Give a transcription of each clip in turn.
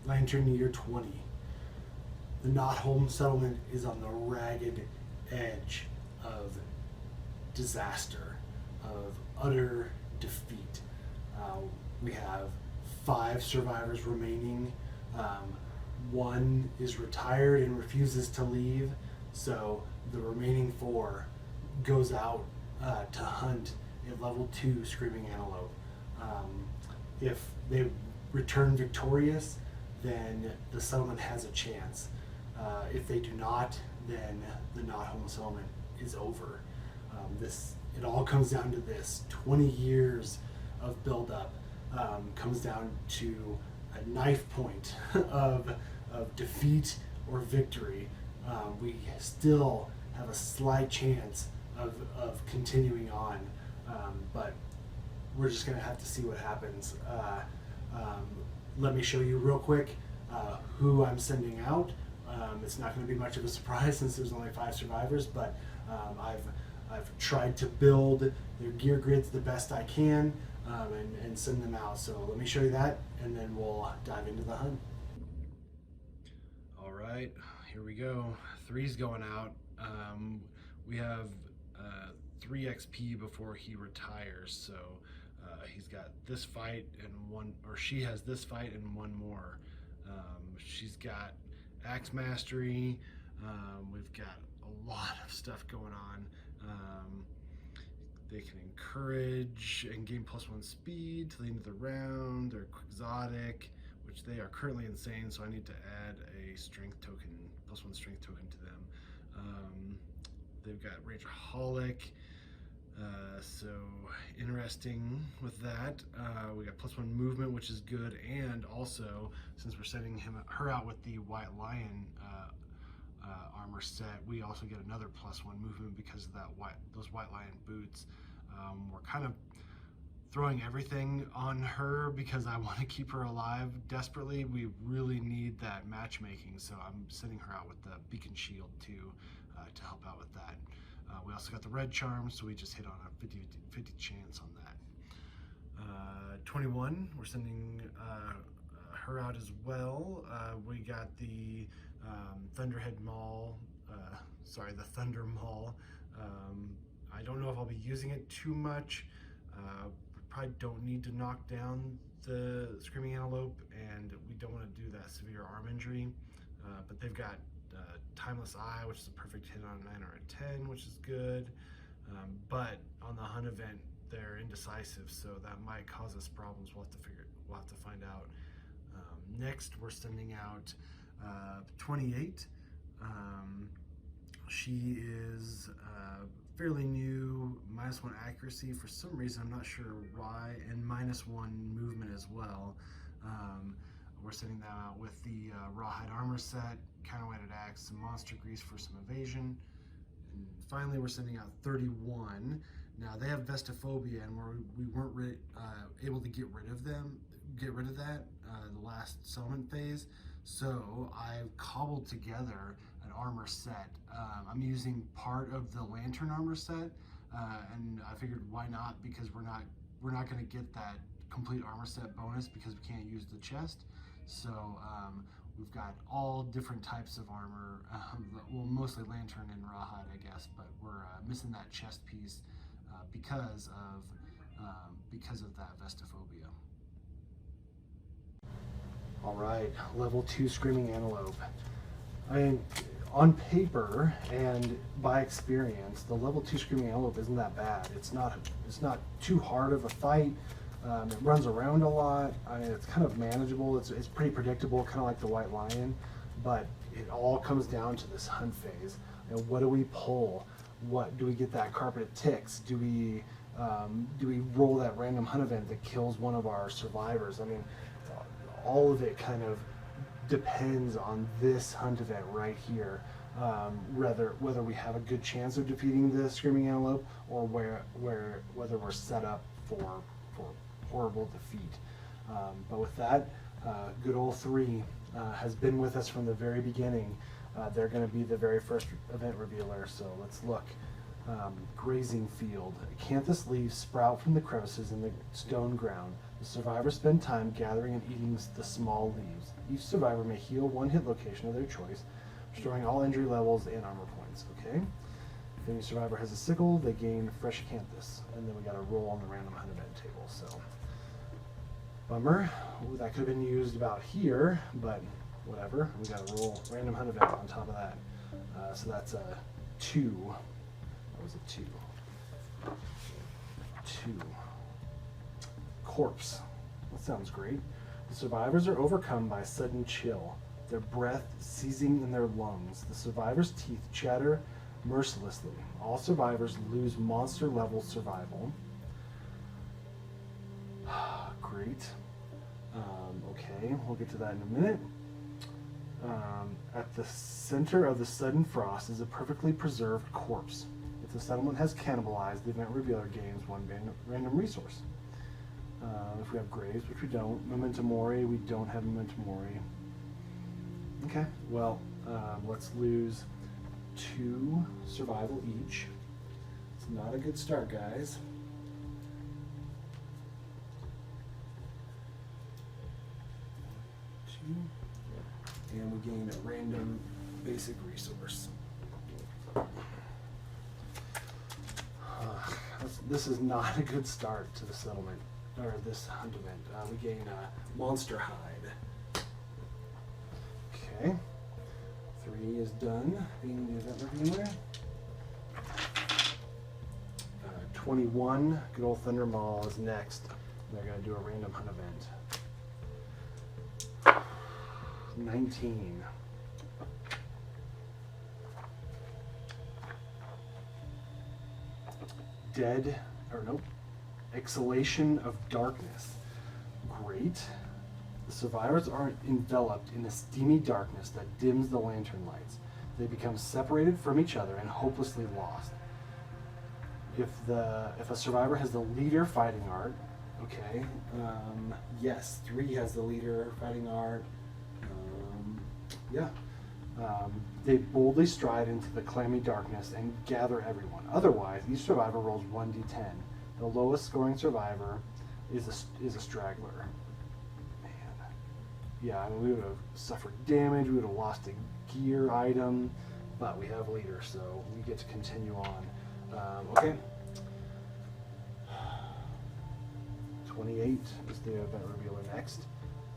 Entering year 20. The Nothome Settlement is on the ragged edge of disaster, of utter defeat. We have 5 survivors remaining. One is retired and refuses to leave, so the remaining 4 goes out to hunt a level 2 screaming antelope. If they return victorious, then the settlement has a chance. If they do not, then the Nothome Settlement is over. It all comes down to this: 20 years of buildup comes down to a knife point of defeat or victory. We still have a slight chance of continuing on, but we're just going to have to see what happens. Let me show you real quick who I'm sending out. It's not going to be much of a surprise since there's only 5 survivors, but I've tried to build their gear grids the best I can and send them out. So let me show you that, and then we'll dive into the hunt. All right, here we go. 3's going out. We have 3 XP before he retires, so he's got this fight and she has this fight and 1 more. She's got Axe Mastery. We've got a lot of stuff going on. They can encourage and gain +1 speed to the end of the round. They're quixotic, which they are currently insane, so I need to add a strength token, +1 strength token to them. They've got Rageaholic, so interesting with that. We got +1 movement, which is good, and also since we're sending her out with the White Lion armor set, we also get another +1 movement because of those White Lion boots. We're kind of throwing everything on her because I want to keep her alive desperately. We really need that matchmaking, so I'm sending her out with the Beacon Shield too to help out with that. We also got the red charm, so we just hit on a 50-50 chance on that. 21, we're sending her out as well. We got the Thunderhead Maul, the Thunder Maul. I don't know if I'll be using it too much. We probably don't need to knock down the Screaming Antelope, and we don't want to do that severe arm injury. But they've got Timeless Eye, which is a perfect hit on a 9 or a 10, which is good. But on the hunt event, they're indecisive, so that might cause us problems. We'll have to find out. Next, we're sending out 28. She is fairly new, -1 accuracy for some reason, I'm not sure why, and -1 movement as well. We're sending that out with the Rawhide armor set, counterweighted axe, some monster grease for some evasion. And finally, we're sending out 31. Now they have Vestophobia, and we weren't able to get rid of that the last settlement phase. So I've cobbled together an armor set. I'm using part of the lantern armor set, and I figured why not, because we're not going to get that complete armor set bonus because we can't use the chest. So we've got all different types of armor, well, mostly lantern and rawhide, I guess, but we're missing that chest piece because of that Vestophobia. All right, level 2 Screaming Antelope. I mean, on paper and by experience, the level 2 Screaming Antelope isn't that bad. It's not too hard of a fight. It runs around a lot. I mean, it's kind of manageable. It's pretty predictable, kind of like the White Lion. But it all comes down to this hunt phase. And what do we pull? What do we get? That carpeted ticks? Do we roll that random hunt event that kills one of our survivors? I mean, all of it kind of depends on this hunt event right here. Whether we have a good chance of defeating the Screaming Antelope, or whether we're set up for horrible defeat. But with that, good old 3 has been with us from the very beginning. They're going to be the very first event revealer, so let's look. Grazing field. Acanthus leaves sprout from the crevices in the stone ground. The survivors spend time gathering and eating the small leaves. Each survivor may heal one hit location of their choice, restoring all injury levels and armor points. Okay. If any survivor has a sickle, they gain fresh acanthus. And then we got a roll on the random hunt event table. So, bummer. Ooh, that could have been used about here, but whatever. We got a roll random hunt event on top of that. So that's a 2. That was a 2. 2. Corpse. That sounds great. The survivors are overcome by a sudden chill, their breath seizing in their lungs. The survivors' teeth chatter mercilessly. All survivors lose monster level survival. Great. Okay, we'll get to that in a minute. At the center of the sudden frost is a perfectly preserved corpse. If the settlement has cannibalized, the event revealer gains one random resource. If we have graves, which we don't. Memento Mori, we don't have Memento Mori. Okay, well, let's lose 2 survival each. It's not a good start, guys. And we gain a random basic resource. This is not a good start to the settlement, or this hunt event. We gain a monster hide. Okay. 3 is done, being the event revealer. 21, good old Thunder Maul is next. They're going to do a random hunt event. 19. Dead, or nope, Exhalation of Darkness. Great. The survivors are enveloped in a steamy darkness that dims the lantern lights. They become separated from each other and hopelessly lost. If a survivor has the leader fighting art, okay, yes, 3 has the leader fighting art. Yeah. They boldly stride into the clammy darkness and gather everyone. Otherwise, each survivor rolls 1d10. The lowest scoring survivor is a straggler. Man. Yeah, I mean, we would have suffered damage, we would have lost a gear item, but we have leader, so we get to continue on. Okay. 28 is the event revealer next.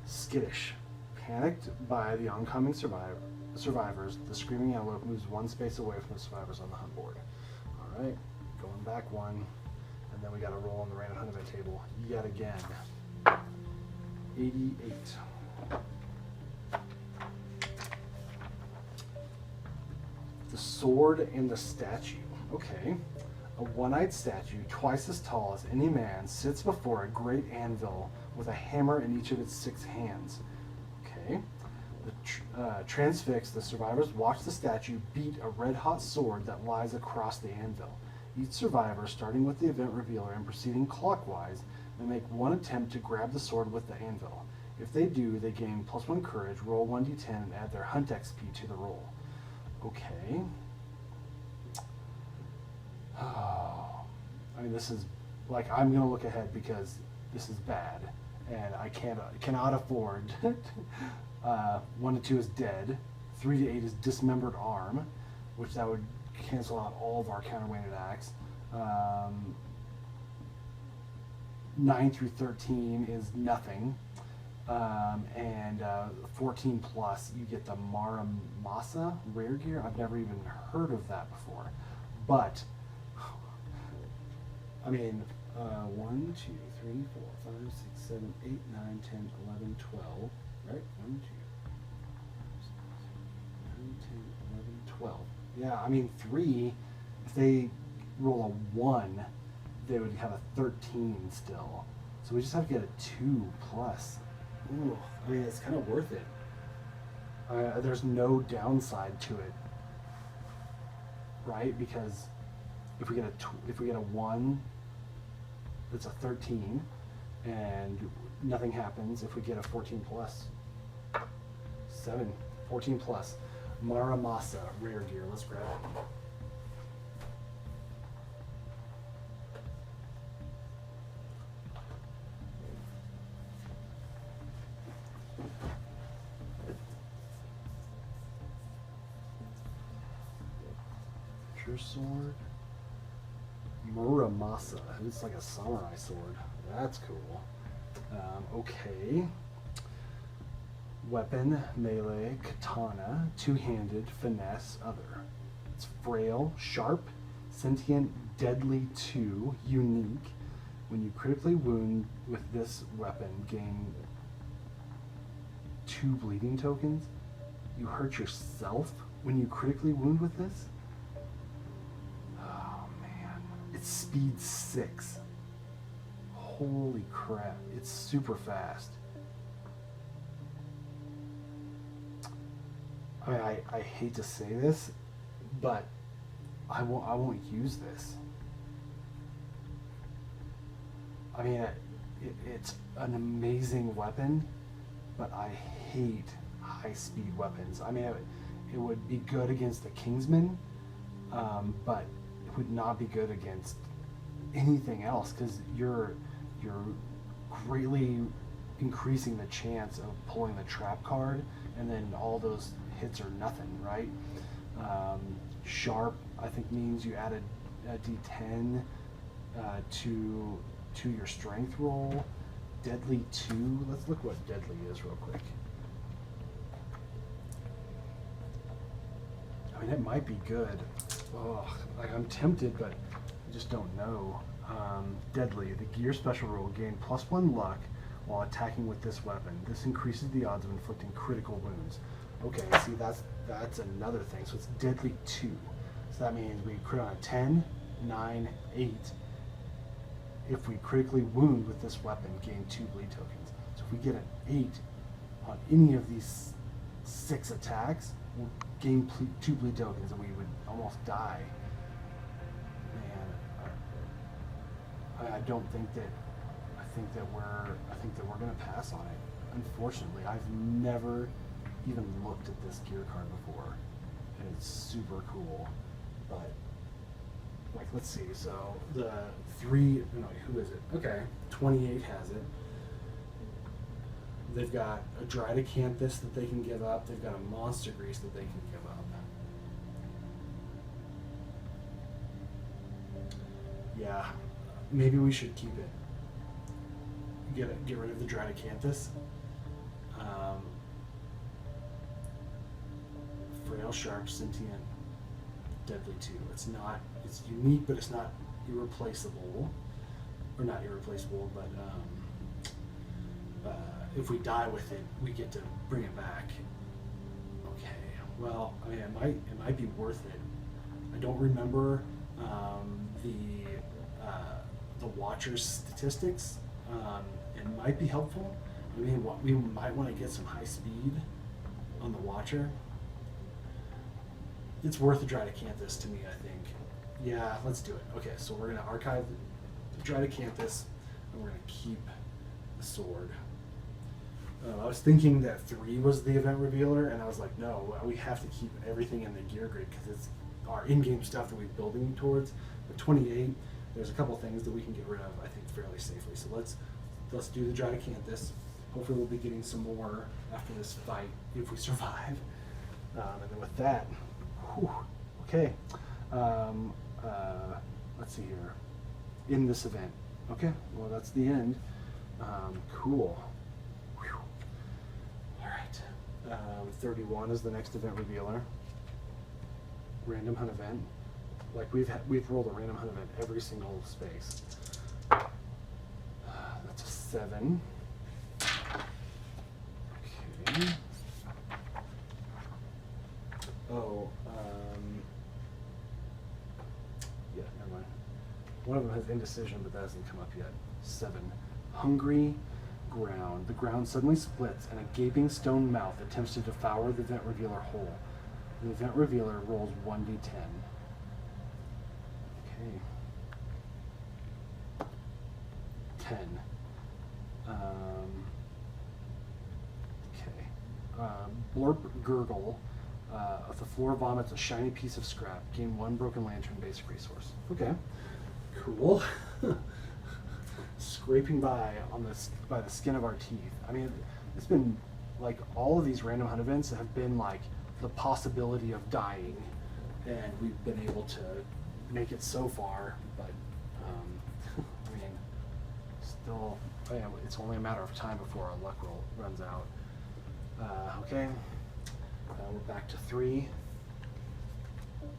Skittish. Panicked by the oncoming survivors, the screaming antelope moves 1 space away from the survivors on the hunt board. All right, going back 1, and then we got to roll on the random hunt event table yet again. 88. The sword and the statue. Okay. A one-eyed statue, twice as tall as any man, sits before a great anvil with a hammer in each of its 6 hands. Okay. Transfixed, the survivors watch the statue beat a red-hot sword that lies across the anvil. Each survivor, starting with the event revealer and proceeding clockwise, may make 1 attempt to grab the sword with the anvil. If they do, they gain +1 courage, roll 1d10, and add their hunt XP to the roll. Okay. Oh, I mean, this is, like, I'm going to look ahead because this is bad, and I cannot afford. 1 to 2 is dead. 3 to 8 is dismembered arm, which that would cancel out all of our counterweighted attacks. 9 through 13 is nothing. And 14 plus, you get the Maramasa rare gear. I've never even heard of that before. But, I mean, 1, 2, 3, 4, 5, 6, 7, 8, 9, 10, 11, 12, right? 1, 2, 9, 10, 11, 12. Yeah, I mean, 3, if they roll a 1, they would have a 13 still. So we just have to get a 2 plus. Ooh, I mean, it's kind of worth it. There's no downside to it, right? Because if we get a 1, it's a 13, and nothing happens. If we get a 14 plus, 7, 14 plus, Maramasa rare gear. Let's grab it. Rapier sword. Muramasa. It's like a samurai sword. That's cool. Okay. Weapon, melee, katana, two-handed, finesse, other. It's frail, sharp, sentient, deadly 2, unique. When you critically wound with this weapon, gain 2 bleeding tokens. You hurt yourself when you critically wound with this? Oh man. It's speed 6. Holy crap. It's super fast. I hate to say this, but I won't use this. I mean, it's an amazing weapon, but I hate high-speed weapons. I mean, it would be good against the Kingsman, but it would not be good against anything else because you're greatly increasing the chance of pulling the trap card, and then all those hits are nothing, right? Sharp, I think, means you add a D10 to your strength roll. Deadly 2. Let's look what deadly is real quick. I mean, it might be good. Oh, like I'm tempted, but I just don't know. Deadly. The gear special rule, gain +1 luck while attacking with this weapon. This increases the odds of inflicting critical wounds. Okay, see, that's another thing. So it's deadly 2. So that means we crit on a 10, 9, 8. If we critically wound with this weapon, gain 2 bleed tokens. So if we get an 8 on any of these 6 attacks, we'll gain 2 bleed tokens, and we would almost die. Man, I don't think that. I think that we're gonna pass on it. Unfortunately, I've never even looked at this gear card before, and it's super cool. But like, let's see. So the 3. No, who is it? Okay, 28 has it. They've got a dried acanthus that they can give up. They've got a monster grease that they can give up. Yeah, maybe we should keep it. Get rid of the dried acanthus. Frail, sharp, sentient, deadly 2. It's unique, but it's not irreplaceable. Or not irreplaceable, but if we die with it, we get to bring it back. Okay, well, I mean, it might be worth it. I don't remember the Watcher's statistics. It might be helpful. I mean, we might want to get some high speed on the Watcher. It's worth the dried acanthus to me, I think. Yeah, let's do it. Okay, so we're going to archive the dried acanthus, and we're going to keep the sword. I was thinking that 3 was the event revealer, and I was like, no, we have to keep everything in the gear grid because it's our in-game stuff that we're building towards. But 28, there's a couple things that we can get rid of, I think, fairly safely. So let's do the dried acanthus. Hopefully we'll be getting some more after this fight if we survive. And then with that, whew, okay. Let's see here. In this event. Okay, well, that's the end. Cool. Whew. All right. 31 is the next event revealer. Random hunt event. Like we've rolled a random hunt event every single space. That's a 7. Okay. Oh, yeah, never mind. One of them has indecision, but that hasn't come up yet. 7. Hungry ground. The ground suddenly splits, and a gaping stone mouth attempts to devour the event revealer whole. The event revealer rolls 1d10. Okay. 10. Okay. Blorp gurgle. If the floor vomits a shiny piece of scrap, gain 1 broken lantern basic resource. Okay. Cool. Scraping by the skin of our teeth. I mean, it's been like all of these random hunt events have been like the possibility of dying, and we've been able to make it so far, but I mean, still, yeah, it's only a matter of time before our luck roll runs out. Okay, we're back to 3.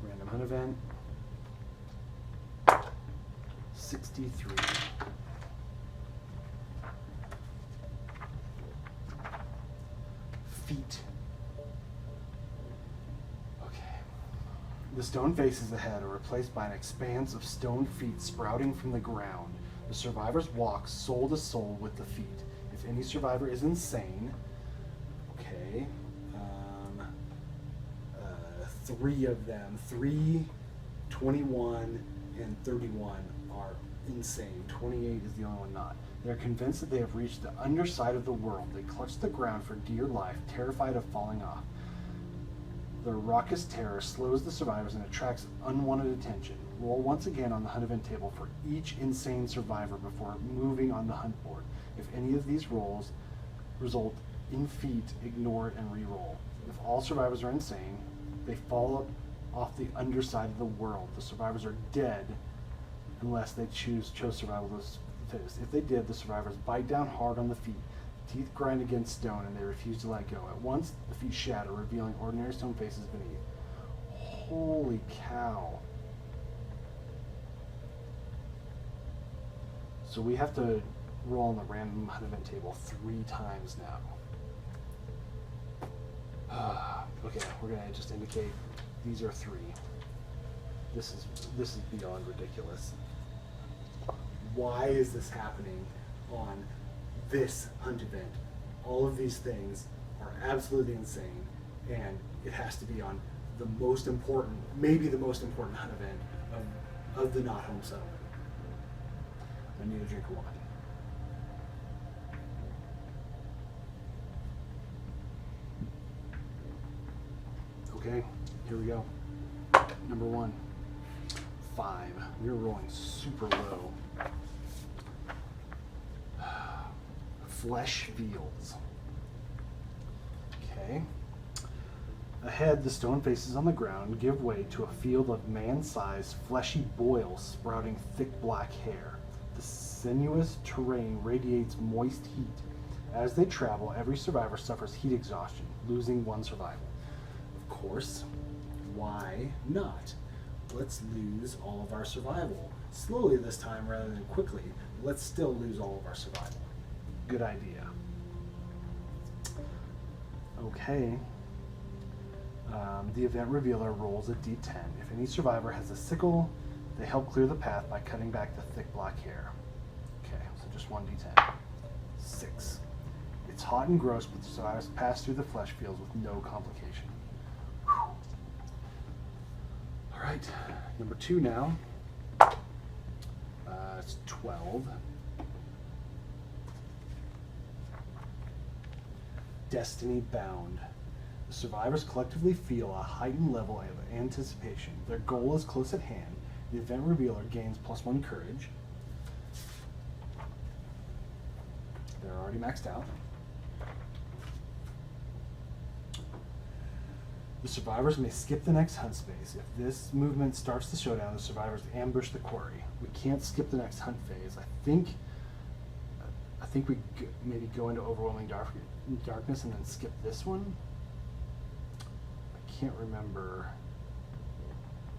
Random hunt event. 63. Feet. Okay. The stone faces ahead are replaced by an expanse of stone feet sprouting from the ground. The survivors walk soul to soul with the feet. If any survivor is insane, okay, 3 of them, 3, 21, and 31 are insane. 28 is the only one not. They're convinced that they have reached the underside of the world. They clutch the ground for dear life, terrified of falling off. Their raucous terror slows the survivors and attracts unwanted attention. Roll once again on the hunt event table for each insane survivor before moving on the hunt board. If any of these rolls result in feat, ignore it and re-roll. If all survivors are insane, they fall off the underside of the world. The survivors are dead unless they chose survival to fittest. If they did, the survivors bite down hard on the feet. Teeth grind against stone and they refuse to let go. At once, the feet shatter, revealing ordinary stone faces beneath. Holy cow. So we have to roll on the random hunt event table 3 times now. Okay, we're gonna just indicate these are 3. This is beyond ridiculous. Why is this happening on this hunt event? All of these things are absolutely insane, and it has to be on the most important, maybe the most important hunt event of the Nothome Settlement. I need a drink of wine. Okay, here we go. Number 1, 5. We're rolling super low. Flesh fields. Okay. Ahead, the stone faces on the ground give way to a field of man-sized fleshy boils sprouting thick black hair. The sinuous terrain radiates moist heat. As they travel, every survivor suffers heat exhaustion, losing 1 survival. Of course, why not? Let's lose all of our survival. Slowly this time rather than quickly. Let's still lose all of our survival. Good idea. Okay. The event revealer rolls a d10. If any survivor has a sickle, they help clear the path by cutting back the thick black hair. Okay, so just 1 d10. 6. It's hot and gross, but the survivors pass through the flesh fields with no complication. Whew. All right, number 2 now. It's 12. Destiny bound. The survivors collectively feel a heightened level of anticipation. Their goal is close at hand. The event revealer gains +1 courage. They're already maxed out. The survivors may skip the next hunt space. If this movement starts the showdown, the survivors ambush the quarry. We can't skip the next hunt phase. I think we maybe go into overwhelming darkness and then skip this one. I can't remember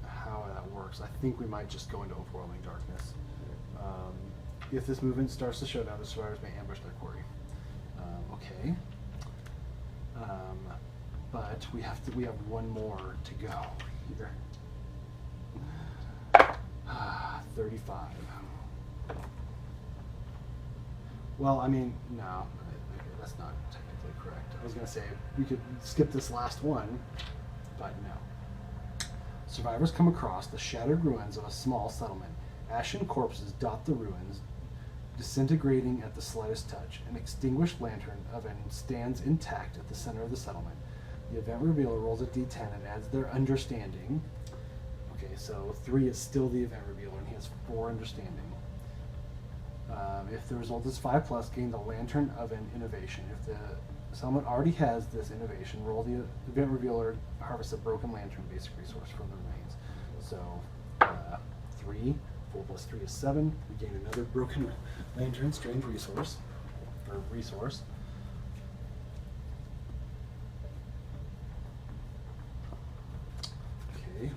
how that works. I think we might just go into overwhelming darkness. If this movement starts the showdown, the survivors may ambush their quarry. Okay. But we have 1 more to go here. 35. Well, I mean, no, that's not technically correct. I was going to say we could skip this last one, but no. Survivors come across the shattered ruins of a small settlement. Ashen corpses dot the ruins, disintegrating at the slightest touch. An extinguished lantern oven stands intact at the center of the settlement. The event revealer rolls a d10 and adds their understanding. Okay, so 3 is still the event revealer, and he has 4 understanding. If the result is 5+, gain the lantern oven innovation. If the Settlement already has this innovation. Roll the event revealer, harvest a broken lantern basic resource from the remains. So 3, 4 plus 3 is 7. We gain another broken lantern strange resource, or resource. Okay.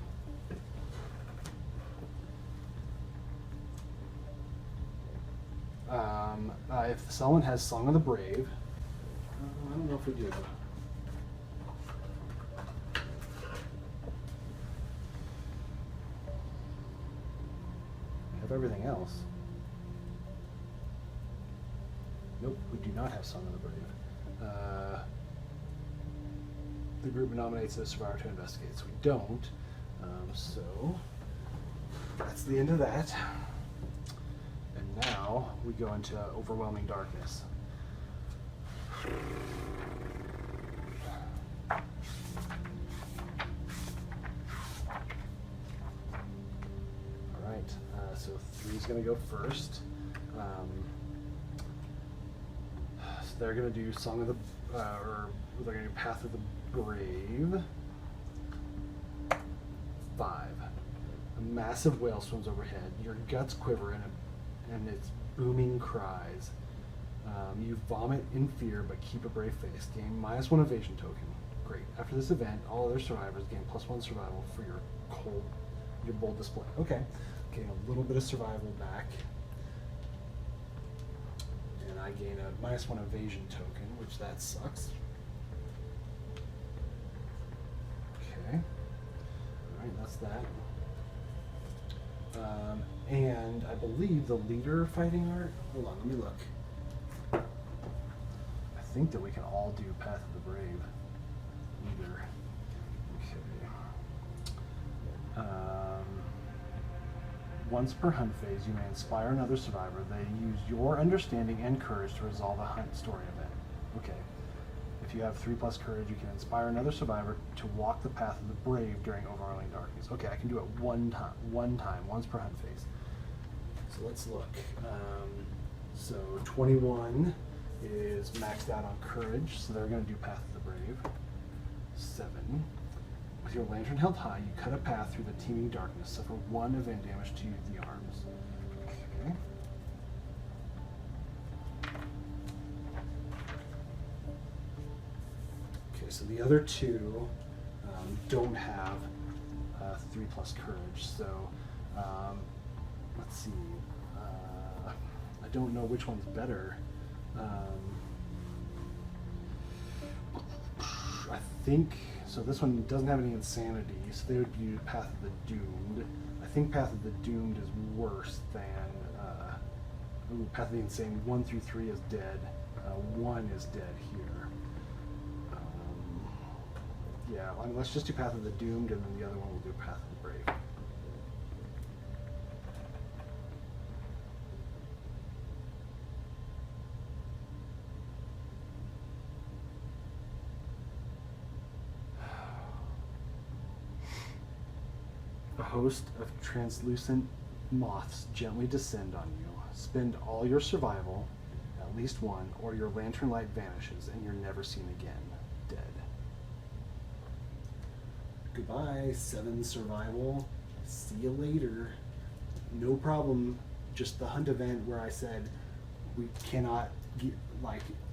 If the settlement has Song of the Brave, I don't know if we do. We have everything else. Nope, we do not have Song of the Brave. The group nominates a survivor to investigate, so we don't. So that's the end of that. And now we go into overwhelming darkness. Alright, so 3 is going to go first. So they're going to do Song of the, or they're going to do Path of the Brave. 5. A massive whale swims overhead. Your guts quiver and its booming cries. You vomit in fear, but keep a brave face. Gain -1 evasion token. Great. After this event, all other survivors gain +1 survival for your bold display. Okay. Gain a little bit of survival back. And I gain a -1 evasion token, which that sucks. Okay. Alright, that's that. And I believe the leader fighting art. Hold on, let me look. I think that we can all do Path of the Brave. Leader. Okay. Once per hunt phase, you may inspire another survivor. They use your understanding and courage to resolve a hunt story event. Okay. If you have 3+ courage, you can inspire another survivor to walk the path of the brave during overwhelming darkness. Okay, I can do it one time, once per hunt phase. So let's look. So 21 is maxed out on courage, so they're going to do Path of the Brave. 7. With your lantern held high, you cut a path through the teeming darkness. Suffer 1 event damage to the arms. Okay. Okay, so the other 2 don't have 3+ courage. So let's see. I don't know which one's better. I think so. This one doesn't have any insanity, so they would do Path of the Doomed. I think Path of the Doomed is worse than Path of the Insane. 1 through 3 is dead. 1 is dead here. Yeah, I mean, let's just do Path of the Doomed, and then the other one will do Path of the Brave. A host of translucent moths gently descend on you. Spend all your survival, at least 1, or your lantern light vanishes and you're never seen again. Dead. Goodbye, 7 survival. See you later. No problem. Just the hunt event where I said we cannot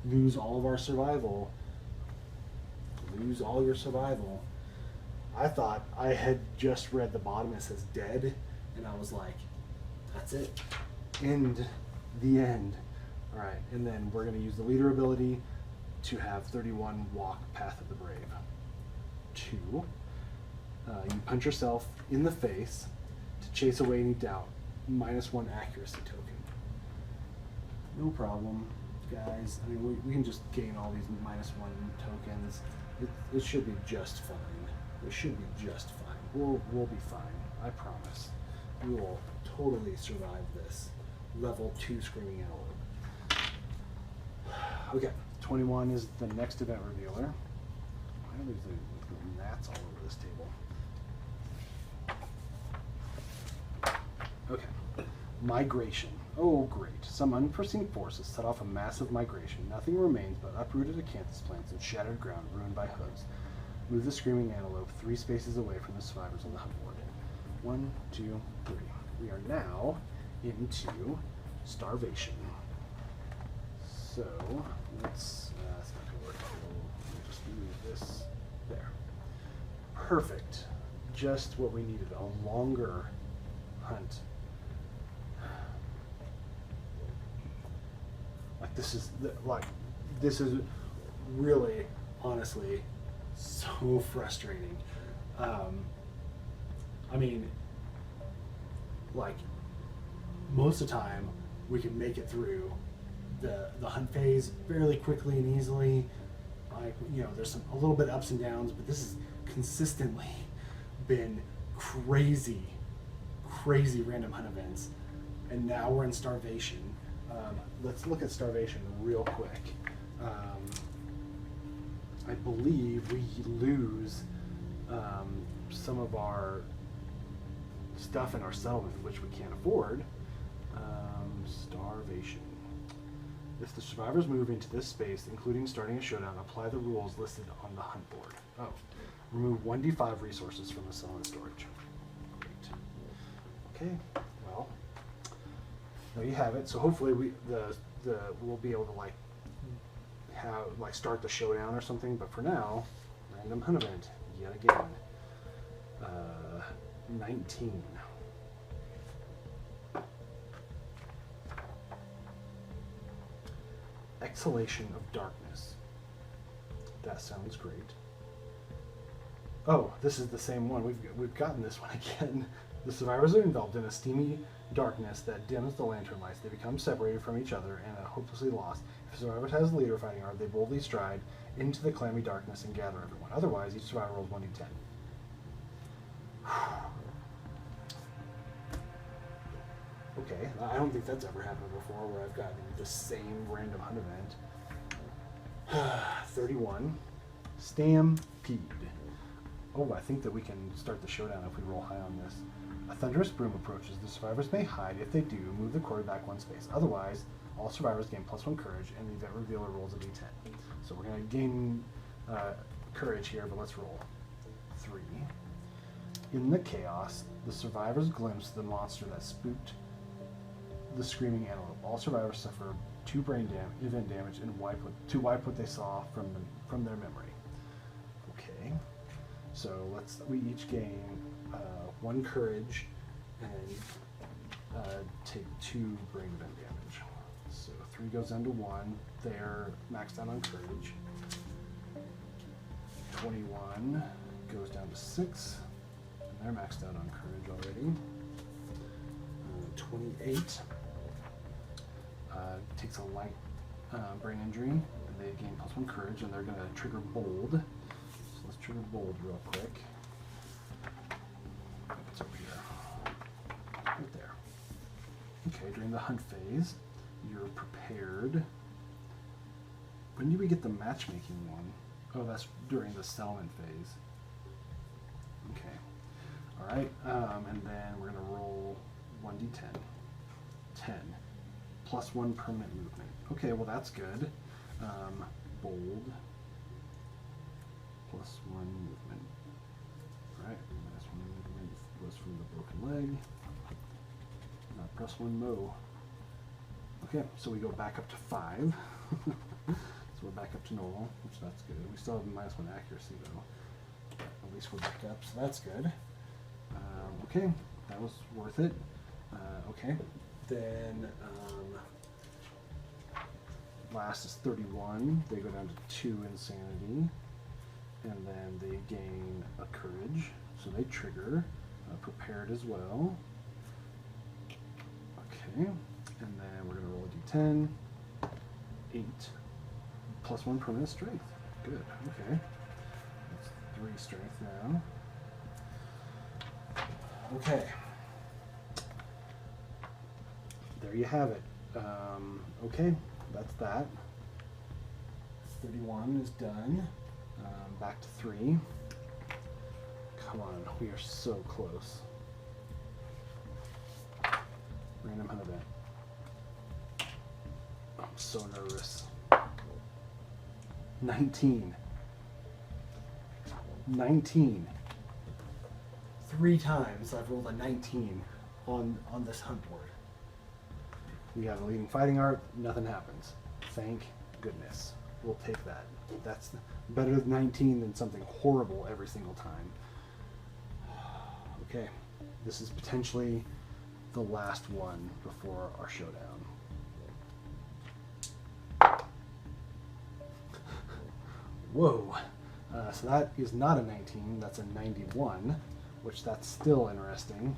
lose all of our survival. Lose all your survival. I thought I had just read the bottom, it says dead, and I was like, that's it. End. The end. Alright, and then we're going to use the leader ability to have 31 walk Path of the Brave. 2. You punch yourself in the face to chase away any doubt. -1 accuracy token. No problem, guys. I mean, we can just gain all these -1 tokens. It should be just fine. It should be just fine. We'll be fine. I promise. We will totally survive this. Level 2 Screaming Antelope. Okay, 21 is the next event revealer. Why are there little gnats all over this table? Okay. Migration. Oh, great. Some unforeseen forces set off a massive migration. Nothing remains but uprooted acanthus plants and shattered ground ruined by hooves. Move the screaming antelope 3 spaces away from the survivors on the hunt board. 1, 2, 3. We are now into starvation. So let's that's not gonna work. We'll just move this there. Perfect. Just what we needed. A longer hunt. This is really, honestly, so frustrating. I mean, like, most of the time we can make it through the hunt phase fairly quickly and easily. Like, you know, there's a little bit of ups and downs, but this has consistently been crazy random hunt events. And now we're in starvation. Let's look at starvation real quick. I believe we lose some of our stuff in our settlement, which we can't afford. Starvation. If the survivors move into this space, including starting a showdown, apply the rules listed on the hunt board. Oh, remove 1d5 resources from the settlement storage. Great. Okay, well, there you have it. So hopefully we'll be able to start the showdown or something. But for now, random hunt event yet again. 19. Exhalation of darkness. That sounds great. Oh, this is the same one. We've gotten this one again. The survivors are enveloped in a steamy darkness that dims the lantern lights. They become separated from each other and are hopelessly lost. If a survivor has the leader fighting art, they boldly stride into the clammy darkness and gather everyone. Otherwise, each survivor rolls 1d10. Okay, I don't think that's ever happened before where I've gotten the same random hunt event. 31. Stampede. Oh, I think that we can start the showdown if we roll high on this. A thunderous boom approaches. The survivors may hide. If they do, move the quarterback 1 space. Otherwise, all survivors gain +1 courage, and the event revealer rolls a d10. So we're going to gain courage here, but let's roll. 3. In the chaos, the survivors glimpse the monster that spooked the screaming antelope. All survivors suffer 2 event damage and wipe what they saw from their memory. Okay, so we each gain 1 courage and take 2 brain event damage. So 3 goes down to 1. They're maxed out on courage. 21 goes down to 6. And they're maxed out on courage already. 28 takes a light brain injury, and they gain +1 courage, and they're going to trigger bold. So let's trigger bold real quick. It's over here. Right there. Okay, during the hunt phase, you're prepared. When do we get the matchmaking one? Oh, that's during the settlement phase. Okay. Alright, and then we're going to roll 1d10. 10. +1 permanent movement. Okay, well that's good. Bold. +1 movement. Alright, -1 movement was from the broken leg. +1 mo. Okay, so we go back up to 5. So we're back up to normal, which that's good. We still have -1 accuracy though. But at least we're back up, so that's good. Okay, that was worth it. Okay, then last is 31. They go down to 2 insanity, and then they gain a courage, so they trigger prepared as well. Okay, and then we're gonna roll a d10. 8 +1 permanent strength. Good. Okay, that's 3 strength now. Okay. There you have it. Okay, that's that. 31 is done. Back to 3. Come on, we are so close. Random hunt event. so nervous. 19. 19. 3 times I've rolled a 19 on this hunt board. We have a leading fighting art, nothing happens. Thank goodness. We'll take that. That's better than 19 than something horrible every single time. Okay, this is potentially the last one before our showdown. Whoa. So that is not a 19, that's a 91, which that's still interesting.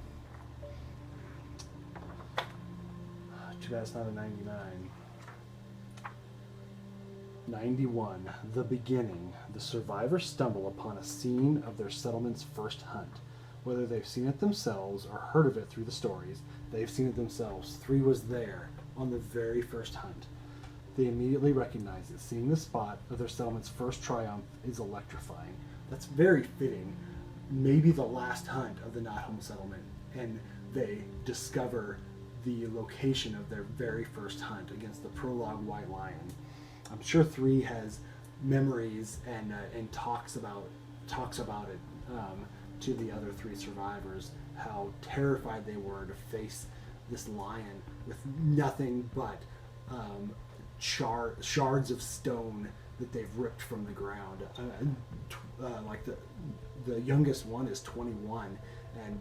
Too bad it's not a 99. 91. The beginning. The survivors stumble upon a scene of their settlement's first hunt. Whether they've seen it themselves or heard of it through the stories, they've seen it themselves. 3 was there on the very first hunt. They immediately recognize it. Seeing the spot of their settlement's first triumph is electrifying. That's very fitting. Maybe the last hunt of the Nothome Settlement, and they discover the location of their very first hunt against the prologue White Lion. I'm sure 3 has memories and talks about it to the other 3 survivors, how terrified they were to face this lion with nothing but shards of stone that they've ripped from the ground. Like the youngest one is 21, and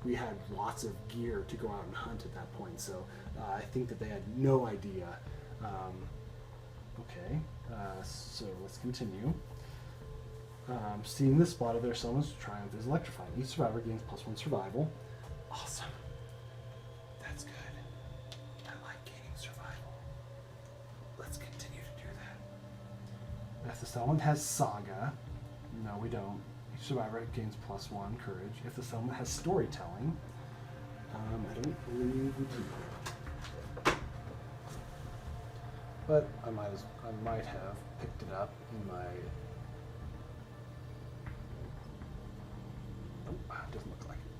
we had lots of gear to go out and hunt at that point. So I think that they had no idea. Okay, so let's continue. Seeing the spot of their settlement's triumph is electrifying. Each survivor gains +1 survival. Awesome. That's good. I like gaining survival. Let's continue to do that. If the settlement has saga, no, we don't. Each survivor gains +1 courage. If the settlement has storytelling, I don't believe we do. But I might have picked it up in my. Nope, doesn't look like it.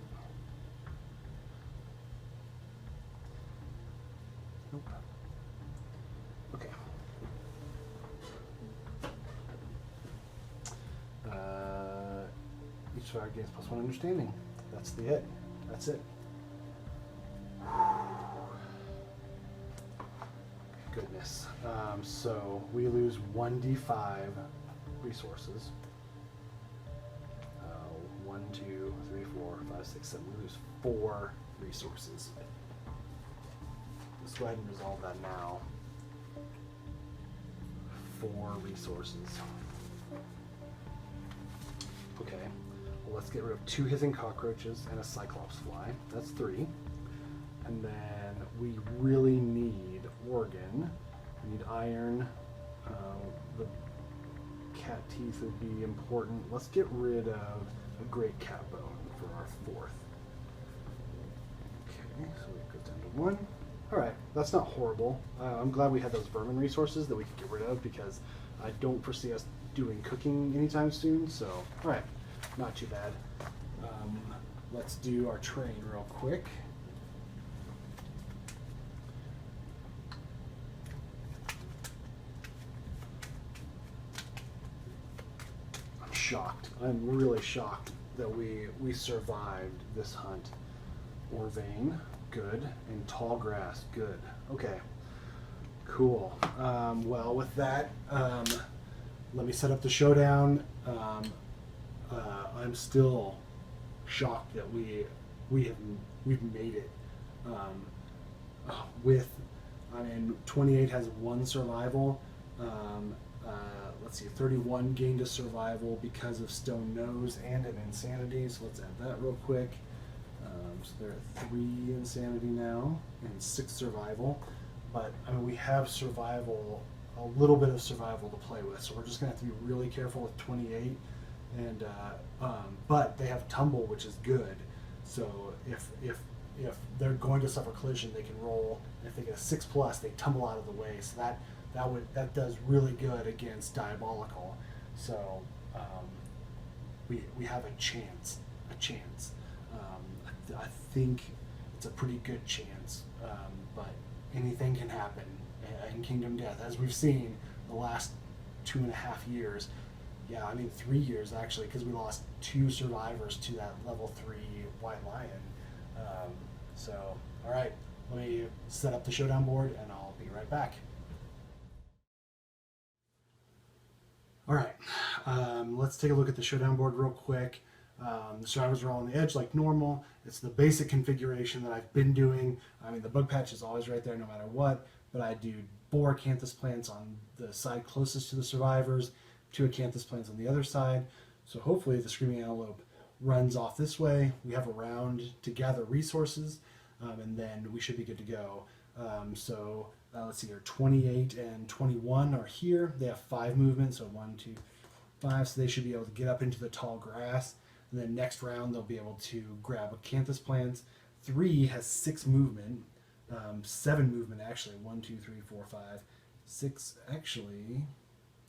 Nope. Okay. Each survivor gains +1 understanding. That's it. That's it. Goodness. So we lose 1d5 resources. 1, 2, 3, 4, 5, 6, 7. We lose 4 resources. Let's go ahead and resolve that now. 4 resources. Okay. Well, let's get rid of 2 hissing cockroaches and a cyclops fly. That's 3. And then we really need organ. We need iron. The cat teeth would be important. Let's get rid of a great cat bone for our 4th. Okay, so it goes down to 1. All right, that's not horrible. I'm glad we had those vermin resources that we could get rid of, because I don't foresee us doing cooking anytime soon. So, all right, not too bad. Let's do our train real quick. Shocked. I'm really shocked that we survived this hunt. Orvain, good, and tall grass, good. Okay, cool. Well, with that, let me set up the showdown. I'm still shocked that we've made it. With, 28 has 1 survival. Let's see, 31 gained a survival because of Stone Nose and an insanity, so let's add that real quick. So they're at 3 insanity now and 6 survival. But we have survival, a little bit of survival to play with, so we're just gonna have to be really careful with 28. And but they have tumble, which is good. So if they're going to suffer collision, they can roll. And if they get a 6+, they tumble out of the way. So that does really good against diabolical. So we have a chance. I think it's a pretty good chance, but anything can happen, in Kingdom Death, as we've seen the last 2.5 years. Yeah, I mean 3 years actually, because we lost 2 survivors to that level 3 White Lion. So, all right, let me set up the showdown board and I'll be right back. All right, let's take a look at the showdown board real quick. The survivors are all on the edge like normal. It's the basic configuration that I've been doing. I mean, the bug patch is always right there no matter what, but I do 4 acanthus plants on the side closest to the survivors, 2 acanthus plants on the other side. So hopefully the Screaming Antelope runs off this way. We have a round to gather resources, and then we should be good to go. Let's see here, 28 and 21 are here. They have 5 movement, so 1, 2, 5, so they should be able to get up into the tall grass. And then next round they'll be able to grab acanthus plants. 3 has 6 movement, 7 movement actually. 1, 2, 3, 4, 5, 6 actually.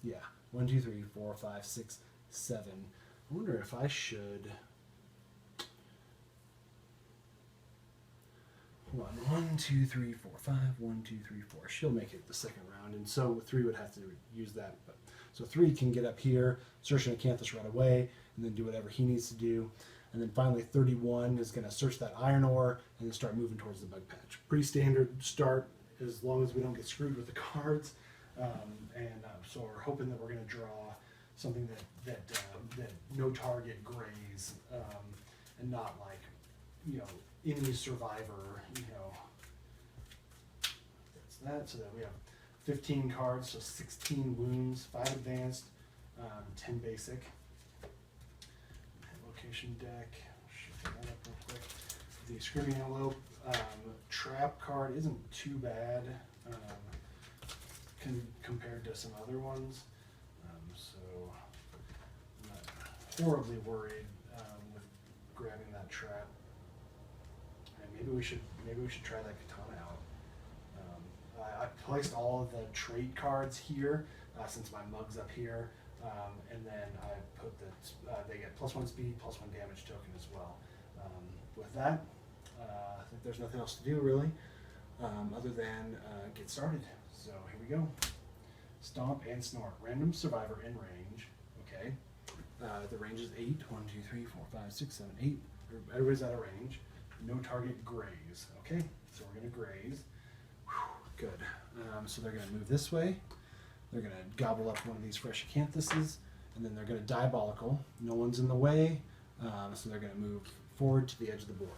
Yeah, 1, 2, 3, 4, 5, 6, 7. I wonder if I should. Hold on. 1, 2, 3, 4, 5. 1, 2, 3, 4. She'll make it the second round, and so 3 would have to use that. But so 3 can get up here, search an acanthus right away, and then do whatever he needs to do. And then finally 31 is going to search that iron ore and then start moving towards the bug patch. Pretty standard start as long as we don't get screwed with the cards. So we're hoping that we're going to draw something that no target grays, and not like, any survivor, that's that. So that we have 15 cards, so 16 wounds, 5 advanced, 10 basic. Location deck, shift that up real quick. The Screaming Antelope trap card isn't too bad compared to some other ones, so I'm not horribly worried with grabbing that trap. And maybe we should try that katana out. I placed all of the trait cards here since my mug's up here. And then I put they get +1 speed, +1 damage token as well. With that, I think there's nothing else to do really, other than get started. So here we go. Stomp and Snort. Random survivor in range. Okay. The range is 8. 1, 2, 3, 4, 5, 6, 7, 8. Everybody's out of range. No target graze. Okay. So we're gonna graze. Whew, good. So they're gonna move this way. They're going to gobble up one of these fresh acanthuses, and then they're going to diabolical. No one's in the way, so they're going to move forward to the edge of the board.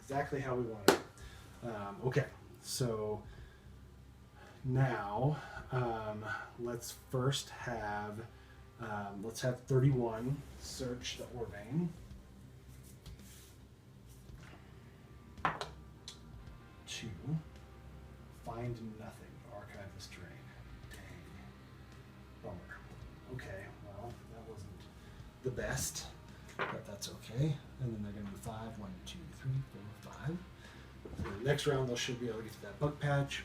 Exactly how we want it. Okay, so now let's first have 31 search the ore vein. 2, find nothing, archive this terrain. Bummer. Okay, well, that wasn't the best, but that's okay. And then they're going to move 5. 1, 2, 3, 4, 5. And then next round, they should be able to get to that bug patch.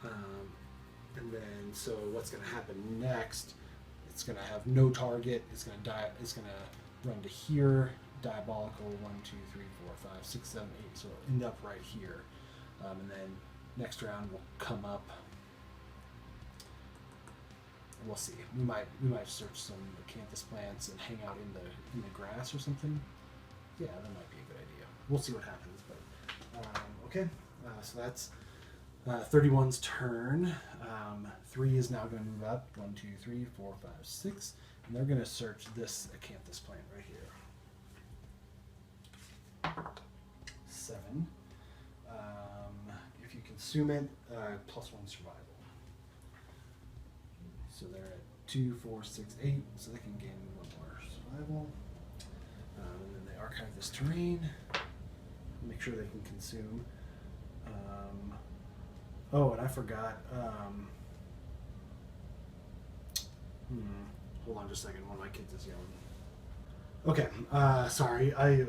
And then, so what's going to happen next? It's going to have no target. It's going to die. It's going to run to here. Diabolical. 1, 2, 3, 4, 5, 6, 7, 8. So it'll end up right here. And then next round will come up. We'll see. We might search some acanthus plants and hang out in the grass or something. Yeah, that might be a good idea. We'll see what happens. But okay, so that's 31's turn. 3 is now going to move up. 1, 2, 3, 4, 5, 6, and they're going to search this acanthus plant right here. 7. If you consume it, +1 survival. So they're at 2, 4, 6, 8, so they can gain 1 more survival. And then they archive this terrain, make sure they can consume. Oh, and I forgot. Hold on just a second, one of my kids is yelling. Okay, sorry. I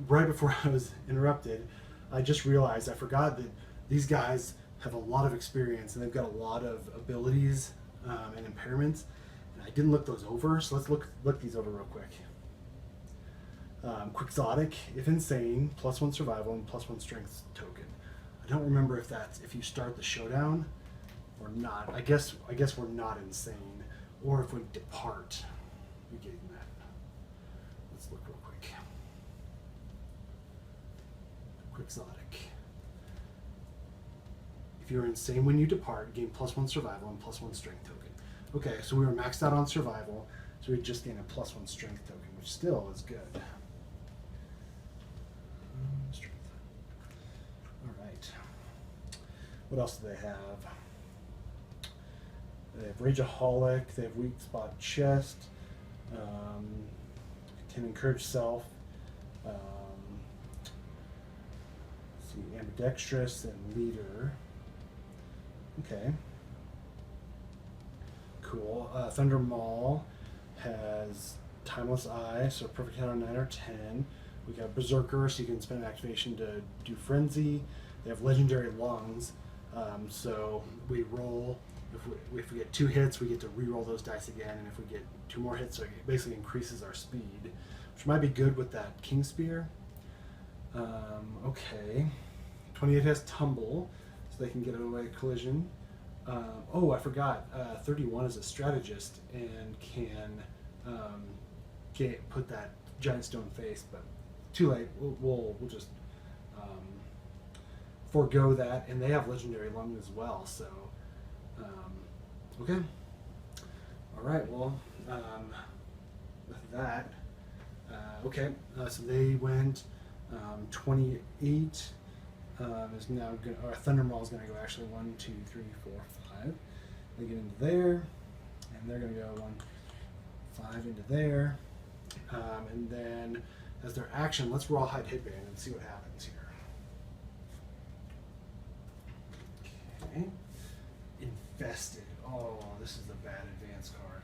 right before I was interrupted, I just realized I forgot that these guys have a lot of experience and they've got a lot of abilities and impairments, and I didn't look those over, so let's look these over real quick. Quixotic, if insane, +1 survival and +1 strength token. I don't remember if that's if you start the showdown or not. I guess we're not insane, or if we depart. You getting that? Let's look real quick. Quixotic. If you're insane when you depart, gain +1 survival and +1 strength token. Okay, so we were maxed out on survival, so we just gain a +1 strength token, which still is good. Strength. All right. What else do they have? They have Rageaholic. They have Weak Spot Chest. Can encourage self. Let's see, ambidextrous and leader. Okay. Cool. Thunder Maul has Timeless Eye, so perfect hit on 9 or 10. We got Berserker, so you can spend an activation to do Frenzy. They have Legendary Lungs, so we roll. If we get 2 hits, we get to re-roll those dice again, and if we get 2 more hits, so it basically increases our speed, which might be good with that King Spear. Okay. 28 has Tumble, so they can get away collision. Oh, I forgot. 31 is a strategist and can put that giant stone face, but too late. We'll just forego that, and they have legendary lung as well. So, okay. All right. Well, with that, okay. So they went 28. Is now going. Or Thundermaul is going to go actually 1, 2, 3, 4, 5. They get into there, and they're going to go 1, 5 into there, and then as their action, let's Rawhide Headband and see what happens here. Okay, Infested. Oh, this is a bad advance card.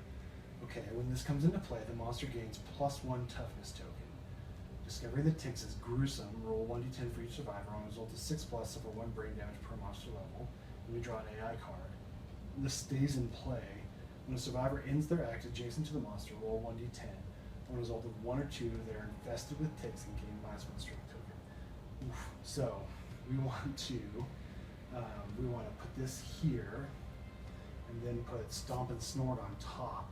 Okay, when this comes into play, the monster gains +1 toughness token. Discovery that ticks is gruesome. Roll 1d10 for each survivor. On a result of 6+, suffer 1 brain damage per monster level. And we draw an AI card. This stays in play. When a survivor ends their act adjacent to the monster, roll 1d10. On a result of 1 or 2, they are infested with ticks and gain -1 strength token. Oof. So we want to put this here, and then put Stomp and Snort on top.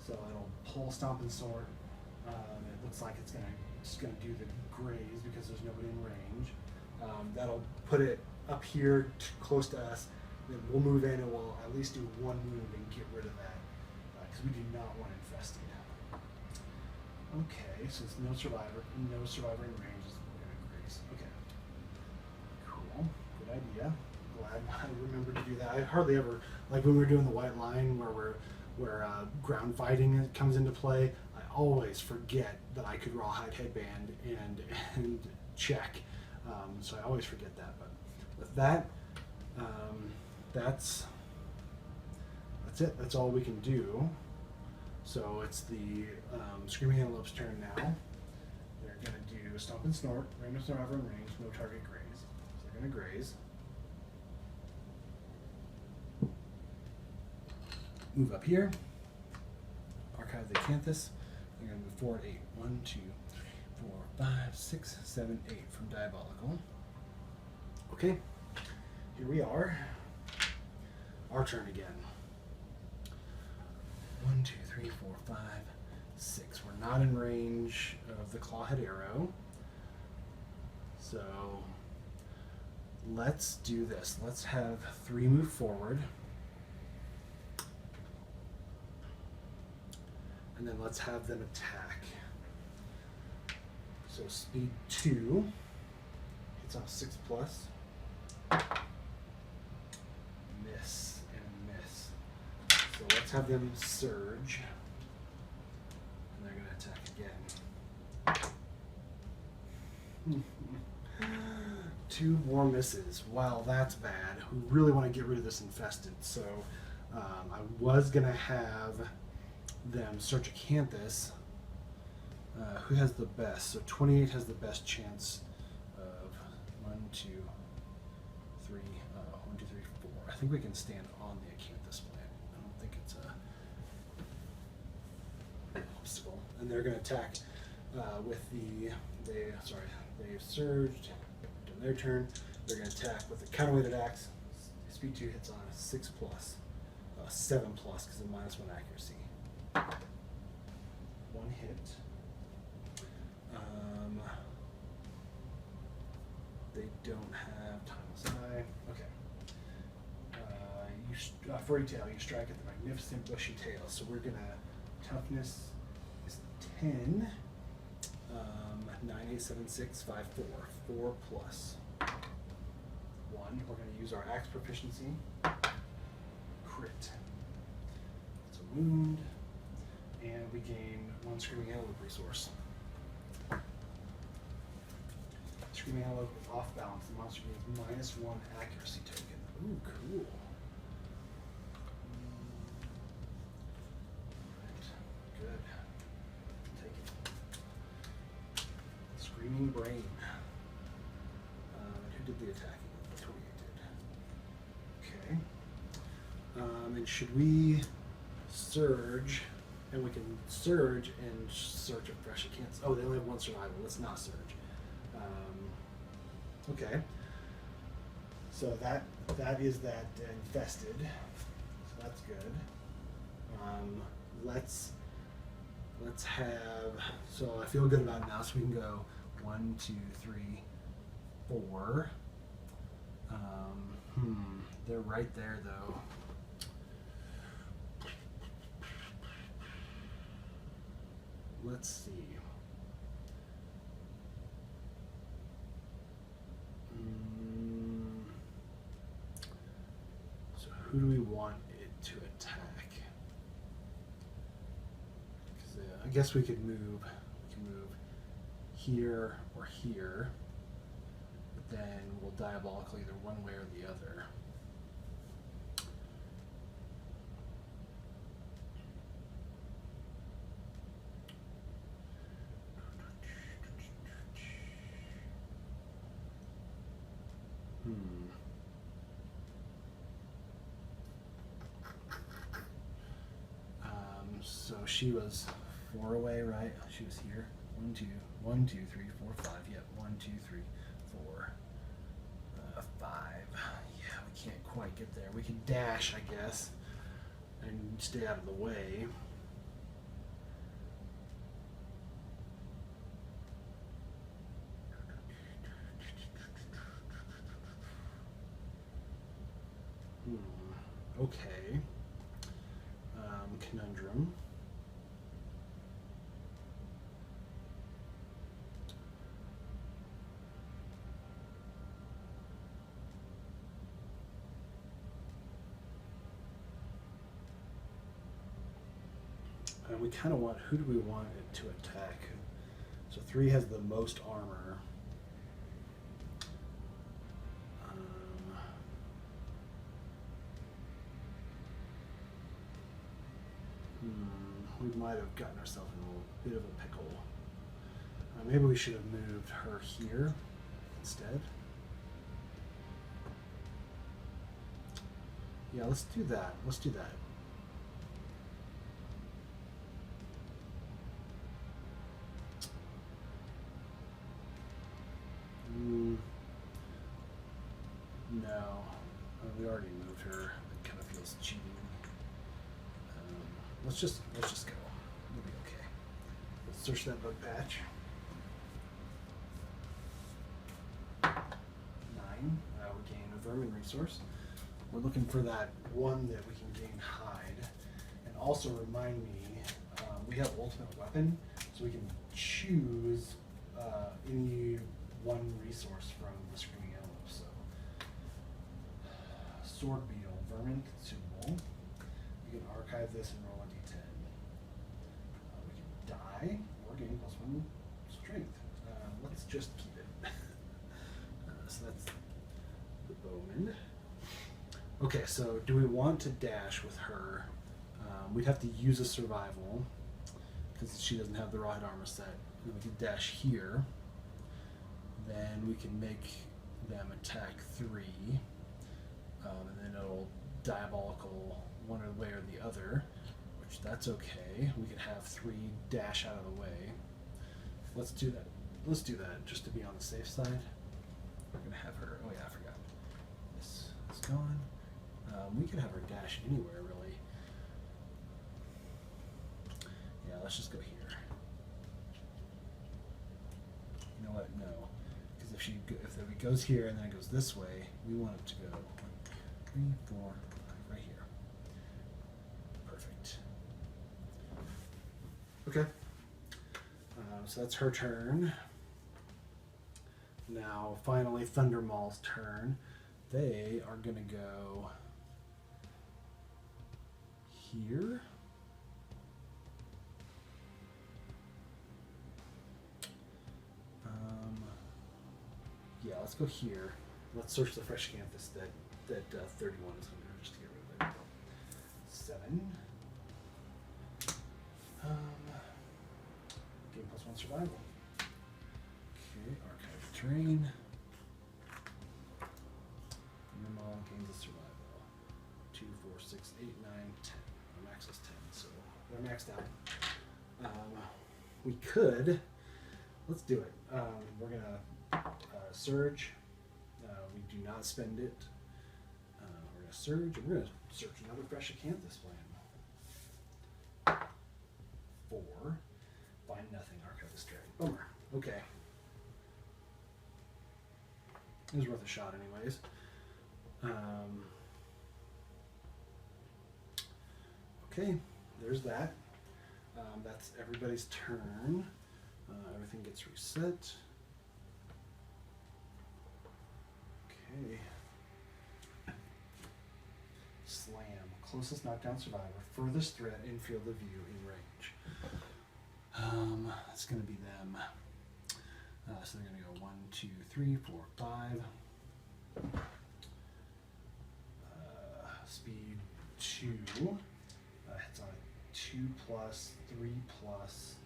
So it'll pull Stomp and Snort. It looks like it's just gonna do the graze because there's nobody in range. That'll put it up here close to us. Then we'll move in and we'll at least do 1 move and get rid of that because we do not want infested. Okay, so it's no survivor in range is gonna graze. Okay, cool, good idea. Glad I remembered to do that. I hardly ever, like when we were doing the white line where ground fighting comes into play, I always forget that I could Rawhide Headband and check. So I always forget that. But with that, that's it. That's all we can do. So it's the Screaming Antelope's turn now. They're going to do Stomp and Snort, random survivor in range, no target graze. So they're going to graze. Move up here. Archive the Acanthus. They're going to move forward 8. 1, 2, 3, 4, 5, 6, 7, 8 from Diabolical. Okay, here we are. Our turn again. 1, 2, 3, 4, 5, 6. We're not in range of the Clawhead Arrow. So let's do this. Let's have 3 move forward. And then let's have them attack. So speed 2. Hits on 6+. Miss and miss. So let's have them surge. And they're going to attack again. 2 more misses. Wow, that's bad. We really want to get rid of this infested. So I was going to have them search Acanthus. Who has the best? So 28 has the best chance of 1, 2, 3, 1, 2, 3, 4. I think we can stand on the Acanthus plant. I don't think it's an obstacle. And they're going to attack with they've surged, done their turn. They're going to attack with a counterweighted axe. Speed 2 hits on a 6+, 7+ because of -1 accuracy. 1 hit. They don't have timeless eye. Okay. Furry tail, you strike at the magnificent bushy tail. So we're gonna, toughness is 10. 9, 8, 7, 6, 5, 4. 4 plus 1. We're gonna use our axe proficiency. Crit. It's a wound. And we gain 1 Screaming Antelope resource. Screaming Antelope is off balance. The monster gains -1 accuracy token. Ooh, cool. Alright, good. Take it. Screaming Brain. Who did the attacking? 28 did. Okay. And should we surge? And we can surge and search afresh. I can't. Oh, they only have 1 survival. Let's not surge. Okay. So that is that infested. So that's good. Let's have. So I feel good about it now. So we can go 1, 2, 3, 4. They're right there though. Let's see. So who do we want it to attack? 'Cause, I guess we could move. We can move here or here, but then we'll diabolical either one way or the other. So she was 4 away, right? She was here. 1, 2, 1, 2, 3, 4, 5. Yep. 1, 2, 3, 4, 5. Yeah, we can't quite get there. We can dash, I guess, and stay out of the way. Okay. Conundrum. And we kind of want, who do we want it to attack? So 3 has the most armor. We might have gotten ourselves in a little bit of a pickle. Maybe we should have moved her here instead. Yeah, let's do that. Let's do that. No. We already moved her. It kind of feels cheating. Let's just go. We'll be okay. Let's search that bug patch. 9. We gain a vermin resource. We're looking for that one that we can gain hide. And also remind me, we have ultimate weapon, so we can choose any one resource from the Screaming Antelope. So, sword beetle, vermin consumable. We can archive this and roll a d10. We can die or gain +1 strength. Let's just keep it. So that's the bowman. Okay, so do we want to dash with her? We'd have to use a survival because she doesn't have the rawhide armor set. And we can dash here. Then we can make them attack 3. And then it'll diabolical one way or the other, which that's okay. We can have 3 dash out of the way. Let's do that. Let's do that just to be on the safe side. we're gonna have her. Oh yeah, I forgot. This is gone. We could have her dash anywhere really. Yeah, let's just go here. You know what? No, because if it goes here and then it goes this way, we want it to go 1, 2, 3, 4, 5, right here. Perfect. Okay. So that's her turn. Now, finally, Thundermaw's turn. They are gonna go here. Yeah, let's go here. Let's search the fresh canvas that 31 is under, just to get rid of it. 7. Game +1 survival. Okay, archive terrain. Thundermaw gains a survival. 2, 4, 6, 8, 9, 10. Our max is 10, so we're maxed out. We could. Let's do it. We're gonna surge. We do not spend it. We're gonna surge, and we're gonna search another fresh acanthus land. 4. Find nothing. Archive the stray. Bummer. Okay. It was worth a shot, anyways. Okay, there's that. That's everybody's turn. Everything gets reset. Okay. Slam. Closest knockdown survivor. Furthest threat in field of view in range. It's going to be them. So they're going to go 1, 2, 3, 4, 5. Speed 2. Hits on a 2 plus, 3 plus,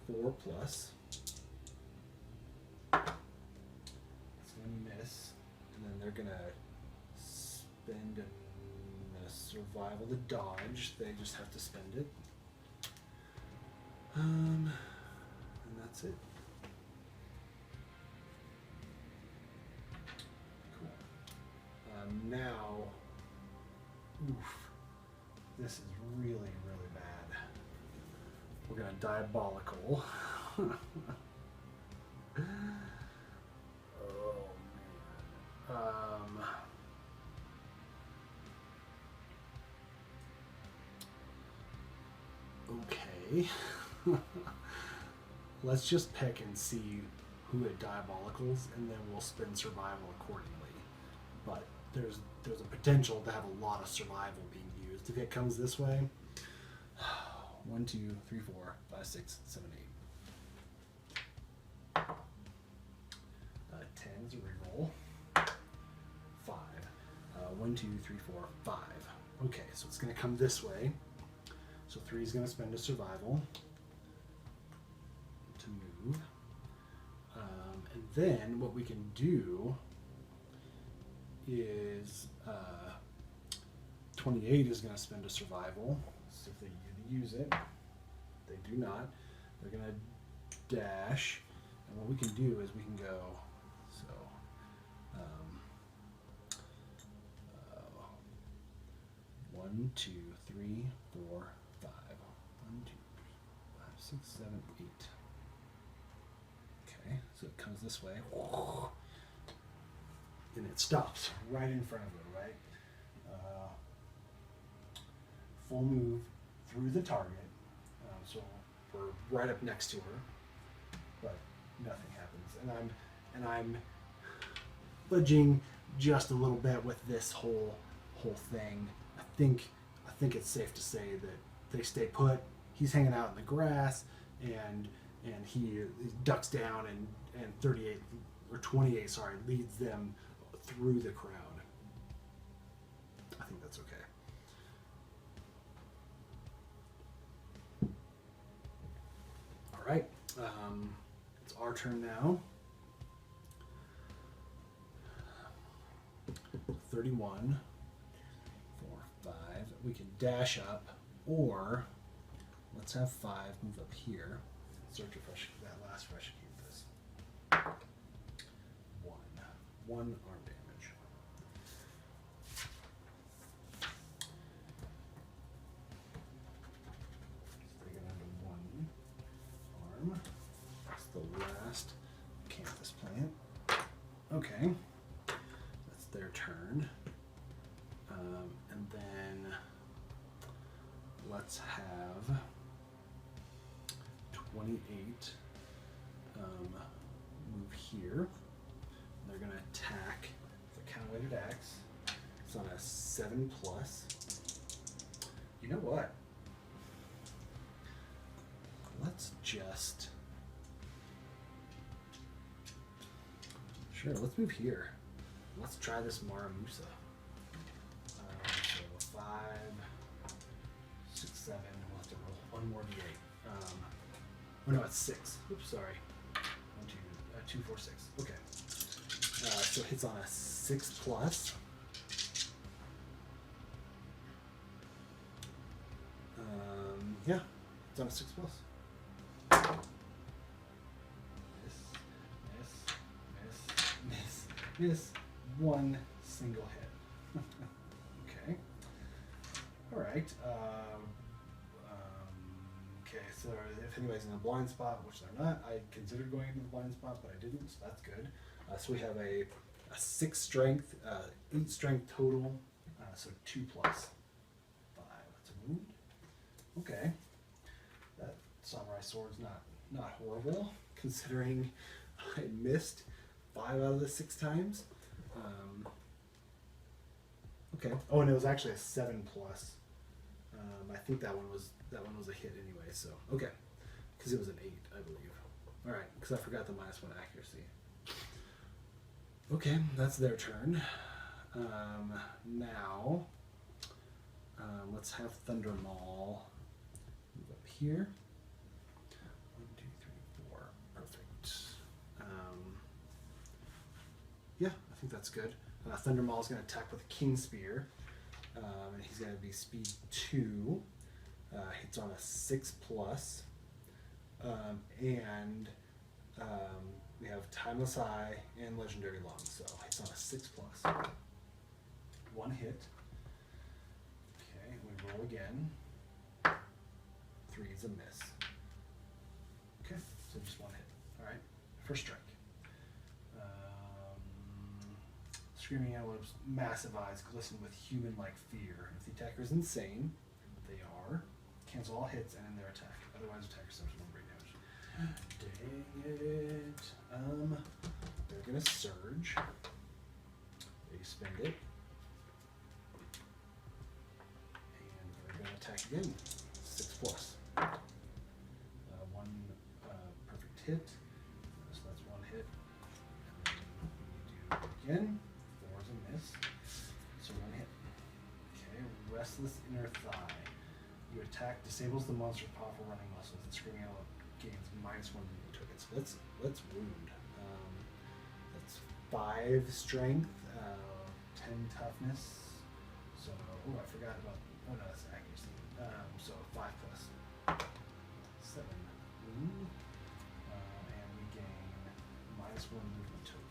4 plus. It's gonna miss, and then they're gonna spend a survival to dodge. They just have to spend it. And that's it. Cool. Now, oof, this is really, really bad. We're gonna diabolical. Oh man. Okay. Let's just pick and see who it diabolicals, and then we'll spend survival accordingly. But there's a potential to have a lot of survival being used if it comes this way. 1, 2, 3, 4, 5, 6, 7, 8. 10 is a reroll. 5. 1, 2, 3, 4, 5. Okay, so it's going to come this way. So 3 is going to spend a survival to move. And then what we can do is 28 is going to spend a survival. So if they use it, they do not. They're going to dash. And what we can do is we can go, so, 1, 2, 3, 4, 5. 1, 2, 5, 6, 7, 8. Okay, so it comes this way. And it stops right in front of her, right? Full move through the target. So we're right up next to her, but nothing happens. And I'm fudging just a little bit with this whole thing. I think it's safe to say that they stay put. He's hanging out in the grass, and he ducks down, and 38 or 28, sorry, leads them through the crowd. I think that's okay. All right, it's our turn now. 31, 4, 5. We can dash up, or let's have 5 move up here. Search a fresh, that last fresh canvas. One arm damage. So they get under one arm. That's the last campus plant. Okay, that's their turn. And then let's have 28 move here. They're going to attack the counterweighted axe. It's on a 7+. You know what? Let's just... Sure, let's move here. Let's try this Maramusa. So 5, 6, 7. We'll have to roll one more d8. Oh no, it's 6. Oops, sorry. 1, 2, 4, 6. Okay. So it hits on a 6+. Yeah, it's on a 6+. Miss. One single hit. Okay. All right. Okay, so if anybody's in a blind spot, which they're not, I considered going into the blind spot, but I didn't, so that's good. So we have a 6 strength, 8 strength total, so 2 + 5. That's a wound. Okay. That samurai sword's not horrible, considering I missed 5 out of the 6 times. Okay. Oh, and it was actually a 7+. I think that one was a hit anyway. So okay, because it was an 8, I believe. All right, because I forgot the -1 accuracy. Okay, that's their turn. Now, let's have Thunder Maul move up here. 1, 2, 3, 4. Perfect. Yeah, I think that's good. Thunder Maul is going to attack with a King Spear. And he's going to be speed 2. Hits on a 6+. And we have Timeless Eye and Legendary Lung. So hits on a 6+. 1 hit. Okay, we roll again. 3 is a miss. Okay, so just 1 hit. All right, first strike. Screaming Antelope's massive eyes glisten with human-like fear. If the attacker is insane, they are. Cancel all hits and end their attack. Otherwise, attacker suffers 1 brain damage. Dang it. They're gonna surge. They spend it. And they're gonna attack again. 6+. 1 perfect hit. So that's 1 hit. And then we do it again. Miss. So 1 hit. Okay, Restless Inner Thigh. You attack, disables the monster's powerful running muscles, and Screaming Antelope gains -1 tokens. So let's wound. That's 5 strength, 10 toughness. So I forgot about. Oh no, that's accuracy. So 5 + 7 wound, and we gain -1 movement token.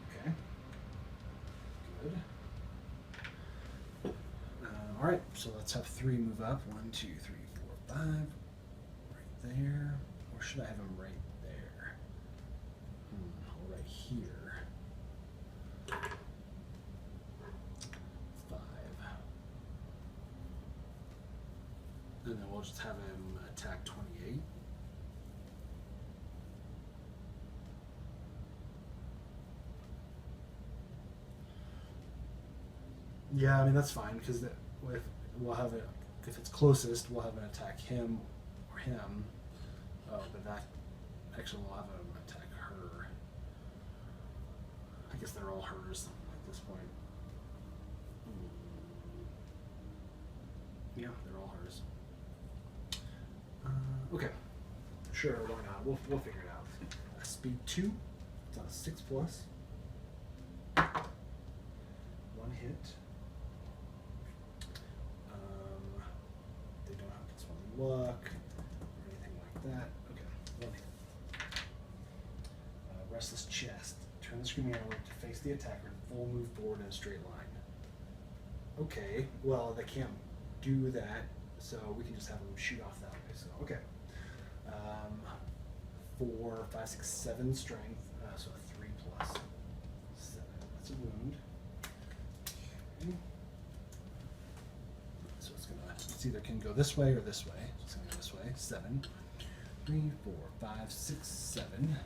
Okay. Good. All right, so let's have 3 move up. 1, 2, 3, 4, 5. Right there. Or should I have him right there? Right here. 5. And then we'll just have him attack 28. Yeah, I mean that's fine because we'll have it if it's closest, we'll have an attack him or him. Oh, but that actually we'll have him attack her. I guess they're all hers at this point. Yeah, they're all hers. Okay, sure, why not? We'll figure it out. Speed 2. It's on a 6+. 1 hit. luck or anything like that. Okay, one hit. Restless chest. Turn the screaming antelope to face the attacker and full move forward in a straight line. Okay, well, they can't do that, so we can just have them shoot off that way. So, okay. 4, 5, 6, 7 strength, so a 3 plus 7. That's a wound. Okay. So it's either can go this way or this way. So it's gonna go this way. 7, 3, 4, 5, 6, 7.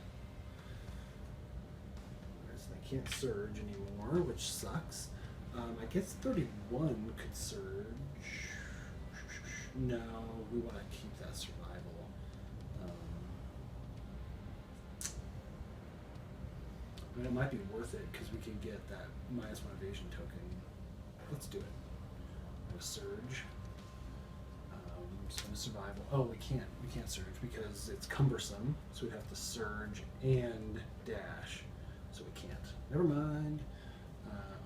So they can't surge anymore, which sucks. I guess 31 could surge. No, we want to keep that survival. But it might be worth it because we can get that -1 evasion token. Let's do it. A surge. Spend a survival. Oh, we can't. We can't surge because it's cumbersome. So we'd have to surge and dash. So we can't. Never mind.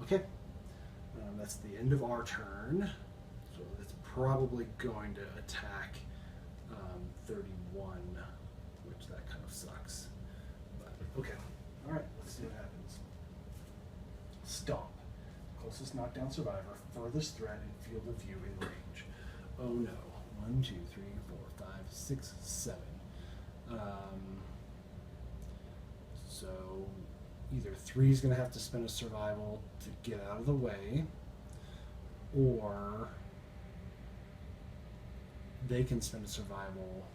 Okay. That's the end of our turn. So it's probably going to attack 31, which that kind of sucks. But okay. All right. Let's see what happens. Stomp. Closest knockdown survivor, furthest threat in field of view in range. Oh no. 1, 2, 3, 4, 5, 6, 7. So either 3 is going to have to spend a survival to get out of the way, or they can spend a survival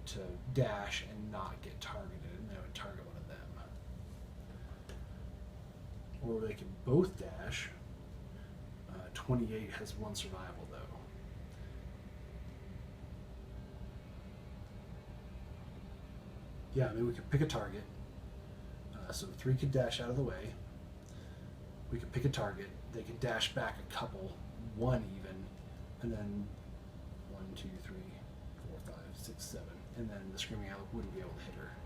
to dash and not get targeted, and they would target one of them. Or they can both dash. 28 has 1 survival though. Yeah, I mean we could pick a target. So 3 could dash out of the way. We could pick a target. They could dash back a couple, 1 even, and then 1, 2, 3, 4, 5, 6, 7, and then the screaming owl wouldn't be able to hit her.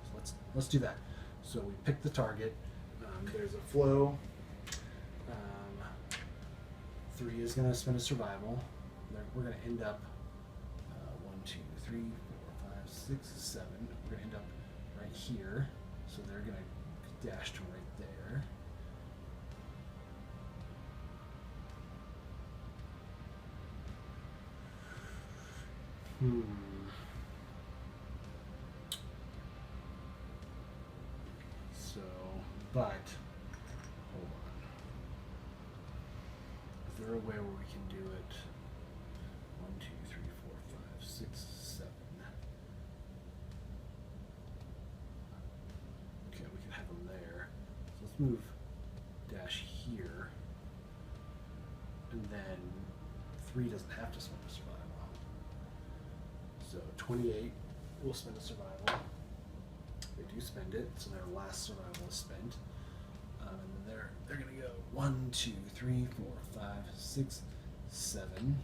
So let's do that. So we pick the target. There's a flow. 3 is going to spend a survival. We're going to end up 1, 2, 3, 4, 5, 6, 7. We're going to end up right here. So they're going to dash to right there. So, but hold on. Is there a way where we can do it? 1, 2, 3, 4, 5, 6, 7. Okay, we can have them there. So let's move dash here, and then 3 doesn't have to spend a survival. So 28 will spend a survival. They do spend it, so their last survival is spent. And then they're gonna go 1, 2, 3, 4, 5, 6, 7.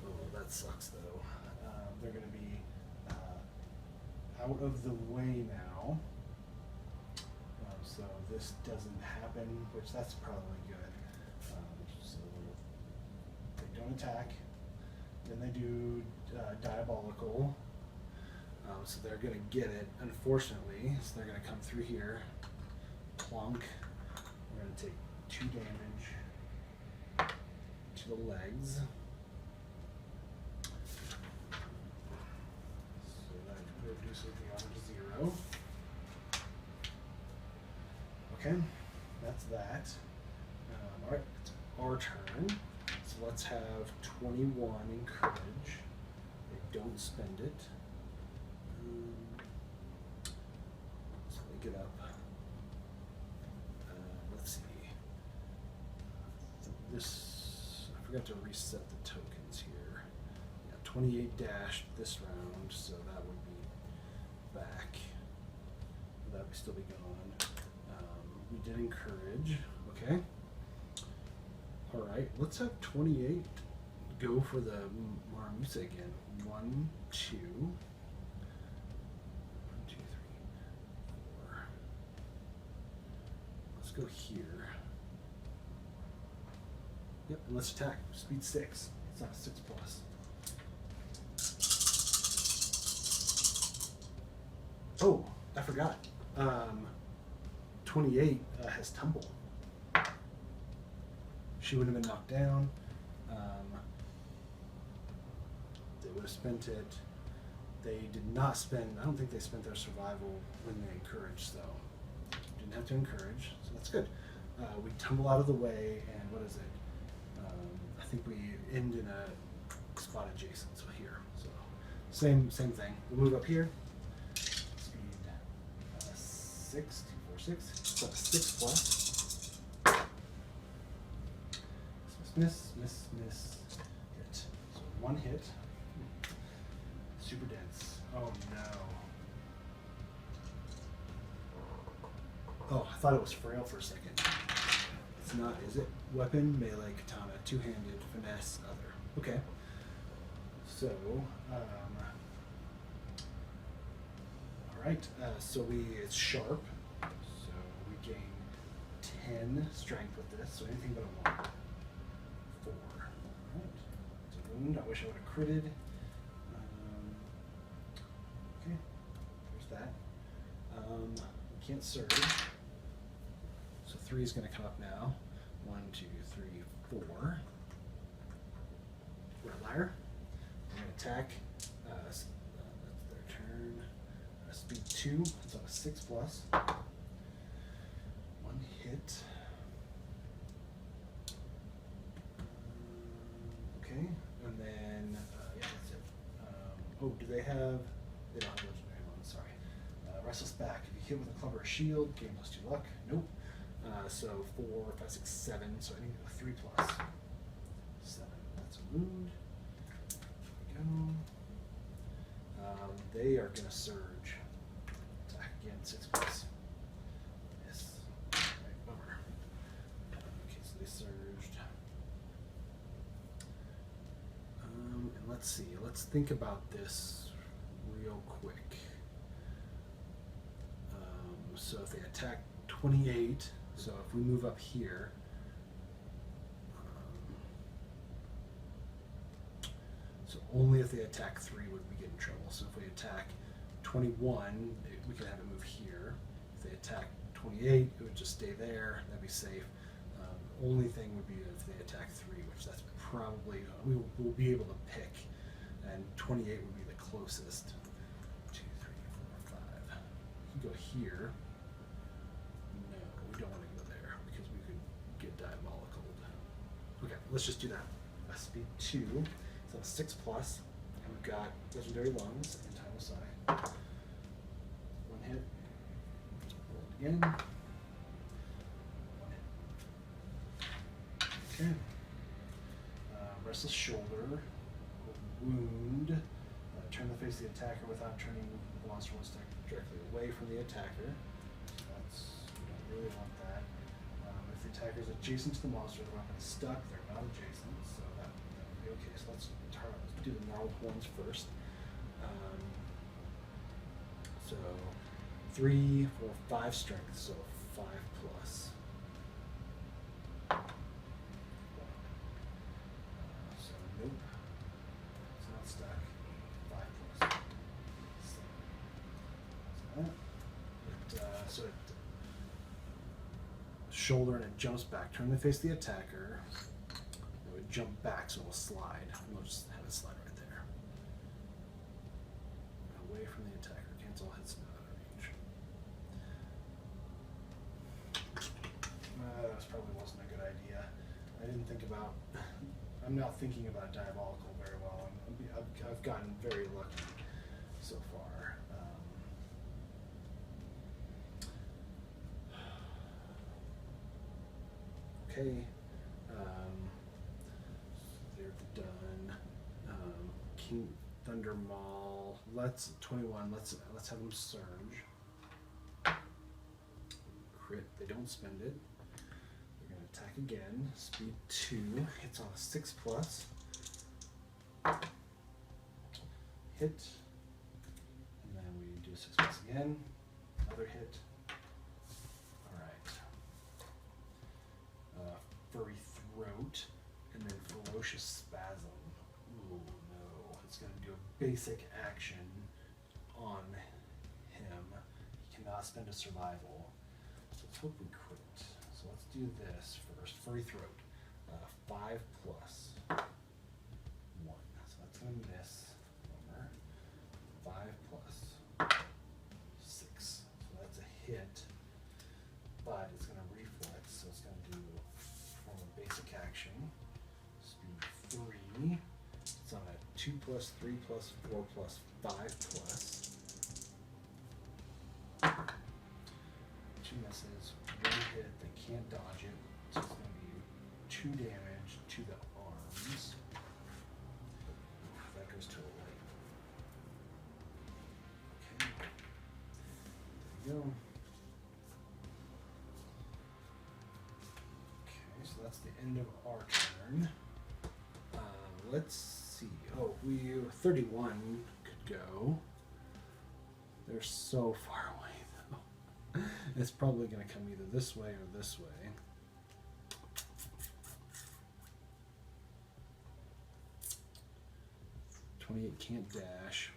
Oh, that sucks though. They're gonna be out of the way now. So this doesn't happen, which that's probably good. So they don't attack. Then they do diabolical. So they're going to get it, unfortunately. So they're going to come through here. Plunk. We're going to take 2 damage to the legs. So that reduces the armor to 0. Okay, that's that. Alright, it's our turn. So let's have 21 in courage. They don't spend it. So they get up. Let's see. This, I forgot to reset the tokens here. Yeah, 28 dashed this round, so that would be back. That would still be gone. We did encourage. Okay. Alright, let's have 28 go for the Maramusa again. 1, 2. 1, 2, 3, 4. Let's go here. Yep, and let's attack. Speed 6. It's not a 6 plus. Oh, I forgot. 28 has tumble. She would have been knocked down. They would have spent it. They did not spend, I don't think they spent their survival when they encouraged, so didn't have to encourage, so that's good. We tumble out of the way, and what is it? I think we end in a spot adjacent, so here. So same thing. We'll move up here. Speed 6, 2, 4, 6. So 6 plus. Miss, hit. So 1 hit. Super dense. Oh no. Oh, I thought it was frail for a second. It's not, is it? Weapon, melee, katana, two-handed, finesse, other. Okay. So, alright, so it's sharp. So we gain 10 strength with this, so anything but a 1. 4. Alright. It's a wound. I wish I would have critted. Okay. There's that. We can't surge. So 3 is going to come up now. 1, 2, 3, 4. Red Lyre. I'm going to attack. That's their turn. Speed 2. It's on a 6 plus. 1 hit. Okay. And then, yeah, that's it. Oh, do they have? They don't have legendary ones, sorry. Restless Back. If you hit with a club or a shield, gain +2 luck. Nope. So 4, 5, 6, 7. So I need a 3 plus. 7. That's a wound. There we go. They are going to surge. Attack again, 6 plus. Yes. Alright, bummer. Okay, so they surged. And let's see. Let's think about this real quick. So if they attack 28, so if we move up here, so only if they attack 3 would we get in trouble. So if we attack 21, we could have it move here. If they attack 28, it would just stay there. That'd be safe. Only thing would be if they attack 3, which that's probably, we'll be able to pick, and 28 would be the closest. 2, 3, 4, 5. We can go here. No, we don't want to go there because we could get diabolical. Okay, let's just do that. Speed 2, so 6 plus, and we've got legendary lungs and tidal sigh. 1 hit. Roll it again. 1 hit. Okay. Restless shoulder, wound. Turn the face of the attacker without turning the monster one step directly away from the attacker. We don't really want that. If the attacker is adjacent to the monster, the weapon is stuck. They're not adjacent, so that would be okay. So let's do the gnarled horns first. So 3, 4, 5 strength, so 5 plus. So nope, it's not stuck. 5 plus. So it shoulder and it jumps back. Turn the face of the attacker. It would jump back, so it will slide. We'll just have it slide right there. Away from the attacker. Cancel hits out of range. That probably wasn't a good idea. I didn't think about. I'm not thinking about diabolical very well. I've gotten very lucky so far. Okay, they're done. King Thunder Maul. Let's 21. Let's have them surge. Crit. They don't spend it. They're gonna attack again. Speed 2. Hits on a 6 plus. Hit. And then we do a 6 plus again. Another hit. Alright. Furry Throat. ferocious spasm. Ooh, no. It's going to do a basic action on him. He cannot spend a survival. So let's hope we crit. So let's do this first. Furry Throat. 5 plus 1. So that's going to miss. Bummer. 5 plus 6. So that's a hit. But it's going to reflex. So it's going to do form a basic action. Speed 3. It's on a 2 plus 3 plus 4 plus 5 plus. 2 misses, 1 hit, they can't dodge it, so it's going to be 2 damage to the arms. That goes to a light. Okay. There you go. Okay, so that's the end of our turn. Let's see. Oh, 31 could go. They're so far away, though. It's probably going to come either this way or this way. .28 can't dash.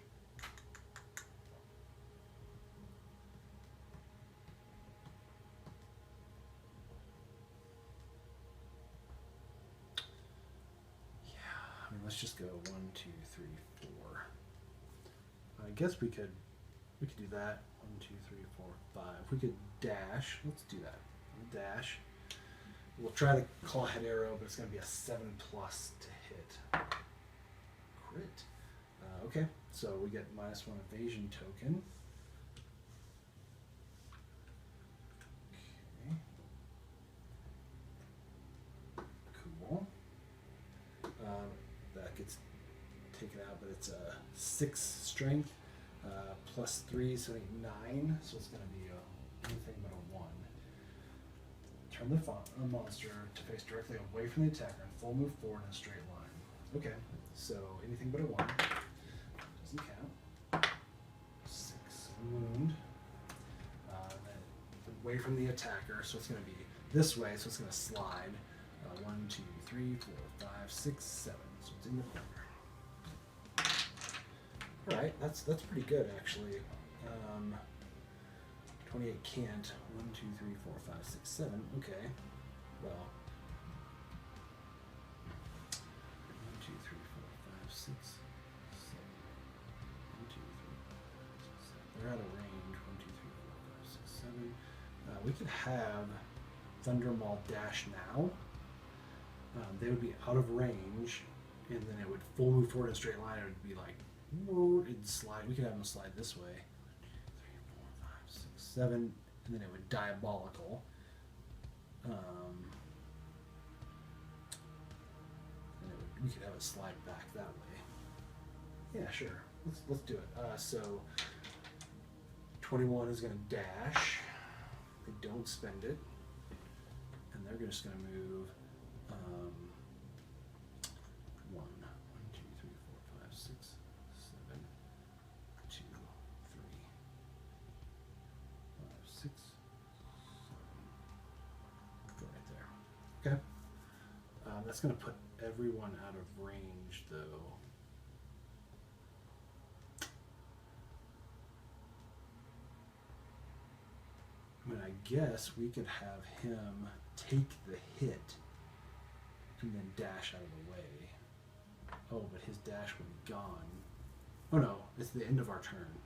Yeah, I mean, let's just go 1, 2, 3, 4. I guess we could do that. 1, 2, 3, 4, 5. We could dash. Let's do that. We'll dash. We'll try to claw head arrow, but it's going to be a 7 plus to hit. Crit. Okay, so we get -1 evasion token. Okay. Cool. That gets taken out, but it's a 6 strength. Plus 3, so 9. So it's going to be anything but a 1. Turn the monster to face directly away from the attacker and full move forward in a straight line. Okay, so anything but a 1. Doesn't count. 6 wound. Then away from the attacker, so it's going to be this way, so it's going to slide. 1, 2, 3, 4, 5, 6, 7. So it's in the corner. Alright, that's pretty good actually. 28 can't. 1, 2, 3, 4, 5, 6, 7. Okay. Well. 1, 2, 3, 4, 5, 6, 7. 1, 2, 3, 4, 5, 6, 7. They're out of range. 1, 2, 3, 4, 5, 6, 7. We could have Thunder Maul dash now. They would be out of range, and then it would full move forward in a straight line. It would be like, it'd slide. We could have them slide this way. 1, 2, 3, 4, 5, 6, 7, and then it would diabolical. And we could have it slide back that way. Yeah, sure. Let's do it. So 21 is going to dash. They don't spend it, and they're just going to move. 1, 2, 3, 4, 5, 6, 7, 2, 3, 5, 6, 7. Go right there. Okay. That's going to put everyone out of range, though. I mean, I guess we could have him take the hit and then dash out of the way. Oh, but his dash would be gone. Oh no, it's the end of our turn.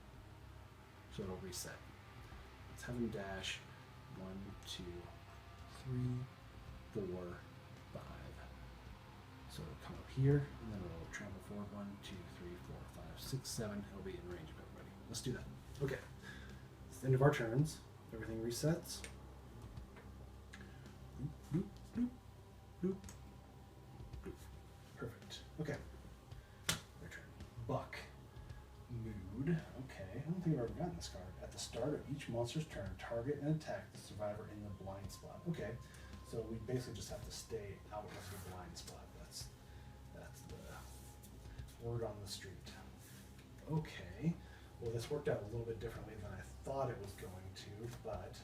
So it'll reset. Let's have him dash 1, 2, 3, 4, 5. So it'll come up here, and then it'll trample forward 1, 2, 3, 4, 5, 6, 7. It'll be in range of everybody. Let's do that. Okay. It's the end of our turns. Everything resets. Boop, boop, boop, boop. Perfect. Okay. Their turn. Buck. Mood. Okay. I don't think I've ever gotten this card. At the start of each monster's turn, target and attack the survivor in the blind spot. Okay. So we basically just have to stay out of the blind spot. That's the word on the street. Okay. Well, this worked out a little bit differently than I thought it was going to, but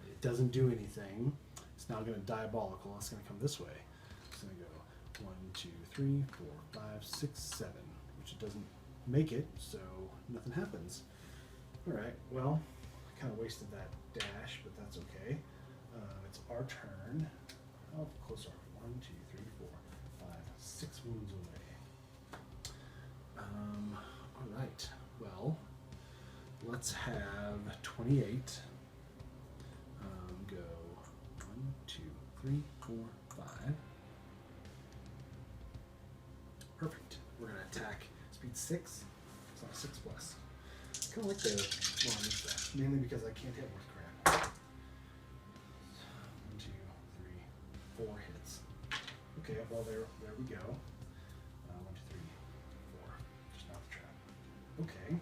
it doesn't do anything. It's now going to diabolical. It's going to come this way. It's going to go 1, 2, 3, 4, 5, 6, 7, which it doesn't make it, so nothing happens. All right, well, I kind of wasted that dash, but that's okay. It's our turn. How close are we? 1, 2, 3, 4, 5, 6 wounds away. All right, well, let's have 28. Go 1, 2, 3, 4, 5. Perfect. We're gonna attack speed 6. It's not 6 plus. Kind of like the ones that, mainly because I can't hit with crap. 1, 2, 3, 4 hits. Okay, well there we go. 1, 2, 3, 4. Just not the trap. Okay.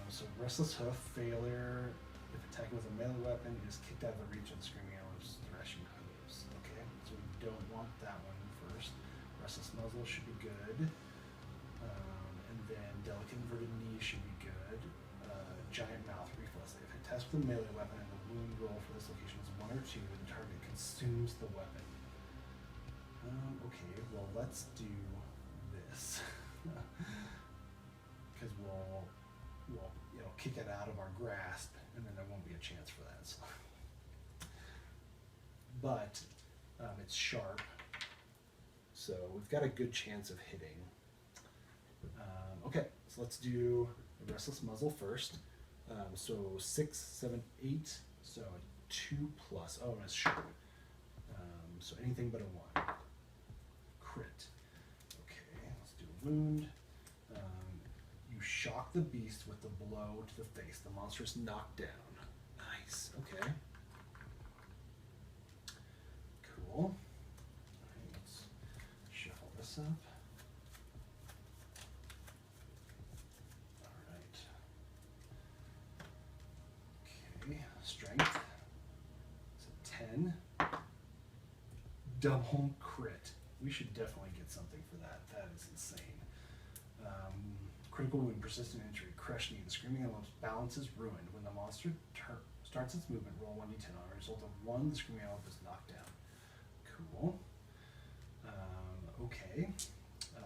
So restless hoof failure. If attacking with a melee weapon, is kicked out of the reach of the screaming antelope's thrashing hooves. Okay, so we don't want that one first. Restless muzzle should be good. And then delicate inverted knee should be good. Giant mouth reflex. If it tests with a melee weapon and the wound roll for this location is 1 or 2, the target consumes the weapon. Okay, well let's do this. Because we'll kick it out of our grasp, and then there won't be a chance for that. So. But it's sharp, so we've got a good chance of hitting. Okay, so let's do the restless muzzle first. So 6, 7, 8, so a 2 plus. Oh, and it's sharp. So anything but a 1. Crit. Okay, let's do a wound. You shock the beast with the blow to the face. The monster is knocked down. Nice. Okay. Cool. All right, let's shuffle this up. All right. Okay. Strength. It's a 10. Double crit. We should definitely get something for that. That is insane. Critical wound, persistent injury, crush knee. The screaming antelope's balance is ruined. When the monster starts its movement, roll 1d10. On a result of 1, the screaming antelope is knocked down. Cool. Okay.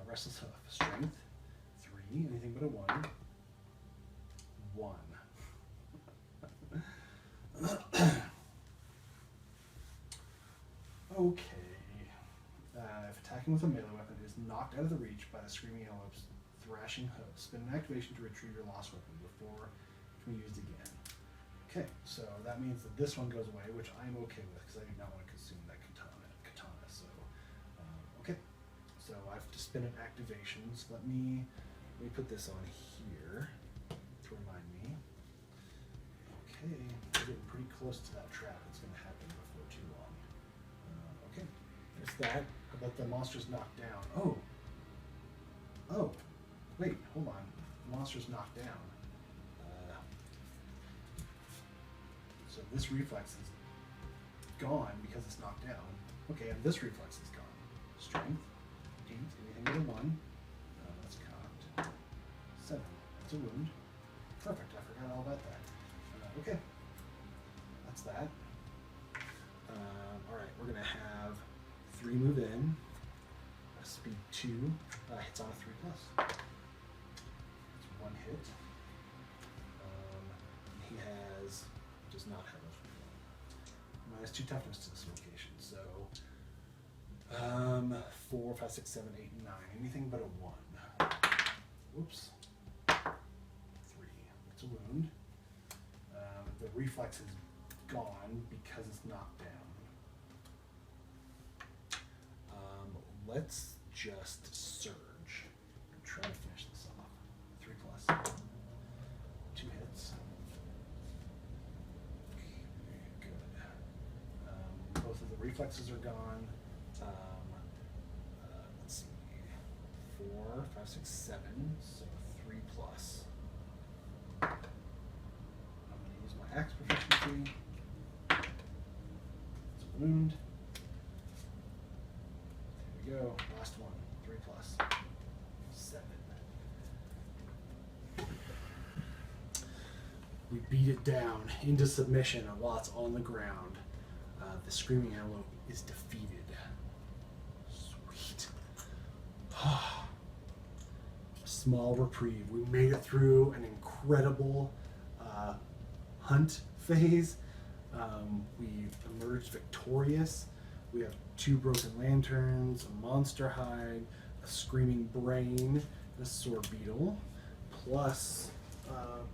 Restless hoof. Strength, 3. Anything but a 1. 1. Okay. If attacking with a melee weapon, it is knocked out of the reach by the screaming antelope's thrashing hoof. Spin an activation to retrieve your lost weapon before it can be used again. Okay, so that means that this one goes away, which I'm okay with because I do not want to consume that katana. So, okay. So I have to spin an activation. So let me put this on here to remind me. Okay, we're getting pretty close to that trap. It's going to happen before too long. Okay, there's that. How about the monster's knocked down? Oh. Wait, hold on. The monster's knocked down. So this reflex is gone because it's knocked down. Okay, and this reflex is gone. Strength, 8, anything but a 1. That's cocked. 7, that's a wound. Perfect, I forgot all about that. Okay, that's that. Alright, we're going to have 3 move in. Speed 2 hits on a 3 plus. 1 hit. He does not have a minus 2 toughness to this location. So 4, 5, 6, 7, 8, 9. Anything but a 1. Whoops. 3. That's a wound. The reflex is gone because it's knocked down. Let's just surge. I'm trying to finish this off. 3 plus. 2 hits. Okay, good. Both of the reflexes are gone. Let's see. 4, 5, 6, 7. So 3 plus. I'm going to use my axe proficiency. It's a wound. There we go. Last one. 3 plus. 7. We beat it down into submission, and while it's on the ground, the screaming antelope is defeated. Sweet. Small reprieve. We made it through an incredible hunt phase. We emerged victorious. We have 2 broken lanterns, a monster hide, a screaming brain, and a sword beetle, plus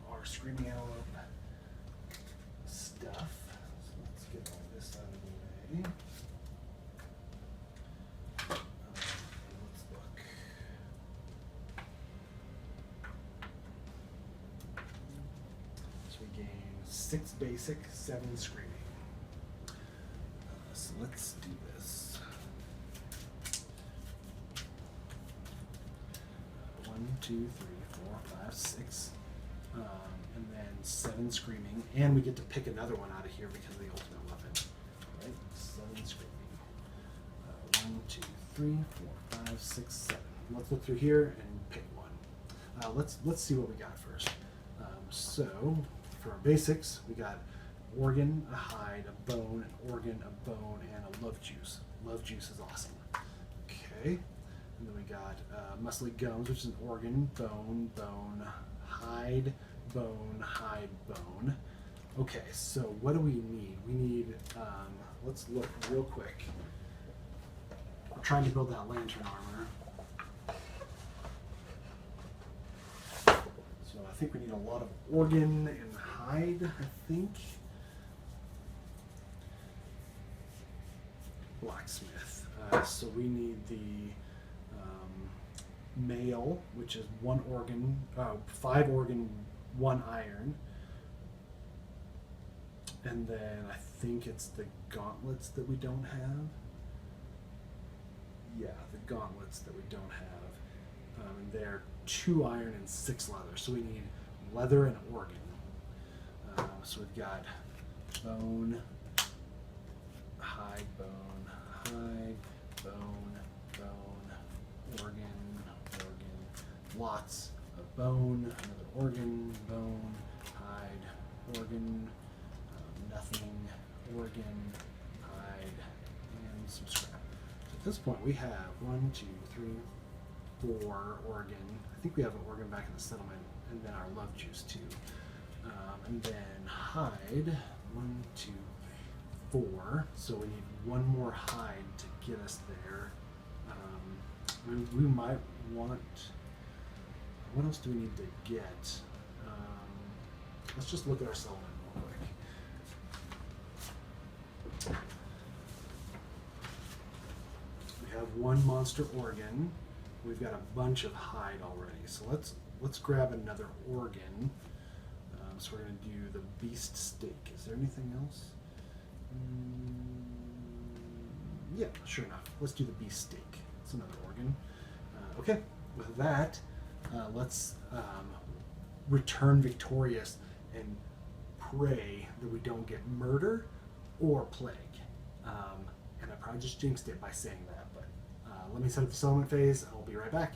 our screaming antelope stuff. So let's get all this out of the way. Let's look. So we gain 6 basic, 7 screaming. So let's do this. 1, 2, 3, 4, 5, 6. And then 7 screaming. And we get to pick another one out of here because of the ultimate weapon. Right? 7 screaming. 1, 2, 3, 4, 5, 6, 7. Let's look through here and pick one. Let's see what we got first. So for our basics, we got organ, a hide, a bone, an organ, a bone, and a love juice. Love juice is awesome. Okay. And then we got muscly gums, which is an organ, bone, bone, hide, bone, hide, bone. Okay, so what do we need? We need, let's look real quick. We're trying to build that lantern armor. So I think we need a lot of organ and hide, I think. Blacksmith. So we need the mail, which is 1 organ, 5 organ, 1 iron. And then I think it's the gauntlets that we don't have. Yeah, the gauntlets that we don't have. And they're 2 iron and 6 leather. So we need leather and organ. So we've got bone, hide, bone, hide, bone, bone, organ, lots of bone, another organ, bone, hide, organ, nothing, organ, hide, and some scrap. So at this point we have 1, 2, 3, 4 organ. I think we have an organ back in the settlement, and then our love juice too. And then hide, 1, 2, 4. So we need 1 more hide to get us there. We might want. What else do we need to get? Let's just look at our settlement real quick. We have 1 monster organ. We've got a bunch of hide already. So let's grab another organ. So we're going to do the beast steak. Is there anything else? Yeah, sure enough. Let's do the beast steak. It's another organ. Okay, with that, let's return victorious and pray that we don't get murder or plague. And I probably just jinxed it by saying that, but let me set up the settlement phase. I'll be right back.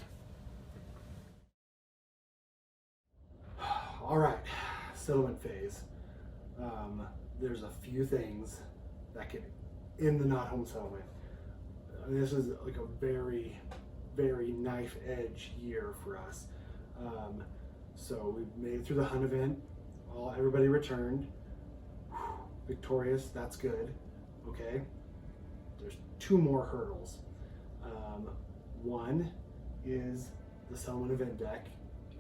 All right, settlement phase. There's a few things that can end the Nothome Settlement. This is like a very, very knife edge year for us. So we made it through the hunt event. Everybody returned. Victorious, that's good. Okay. There's 2 more hurdles. One is the settlement event deck.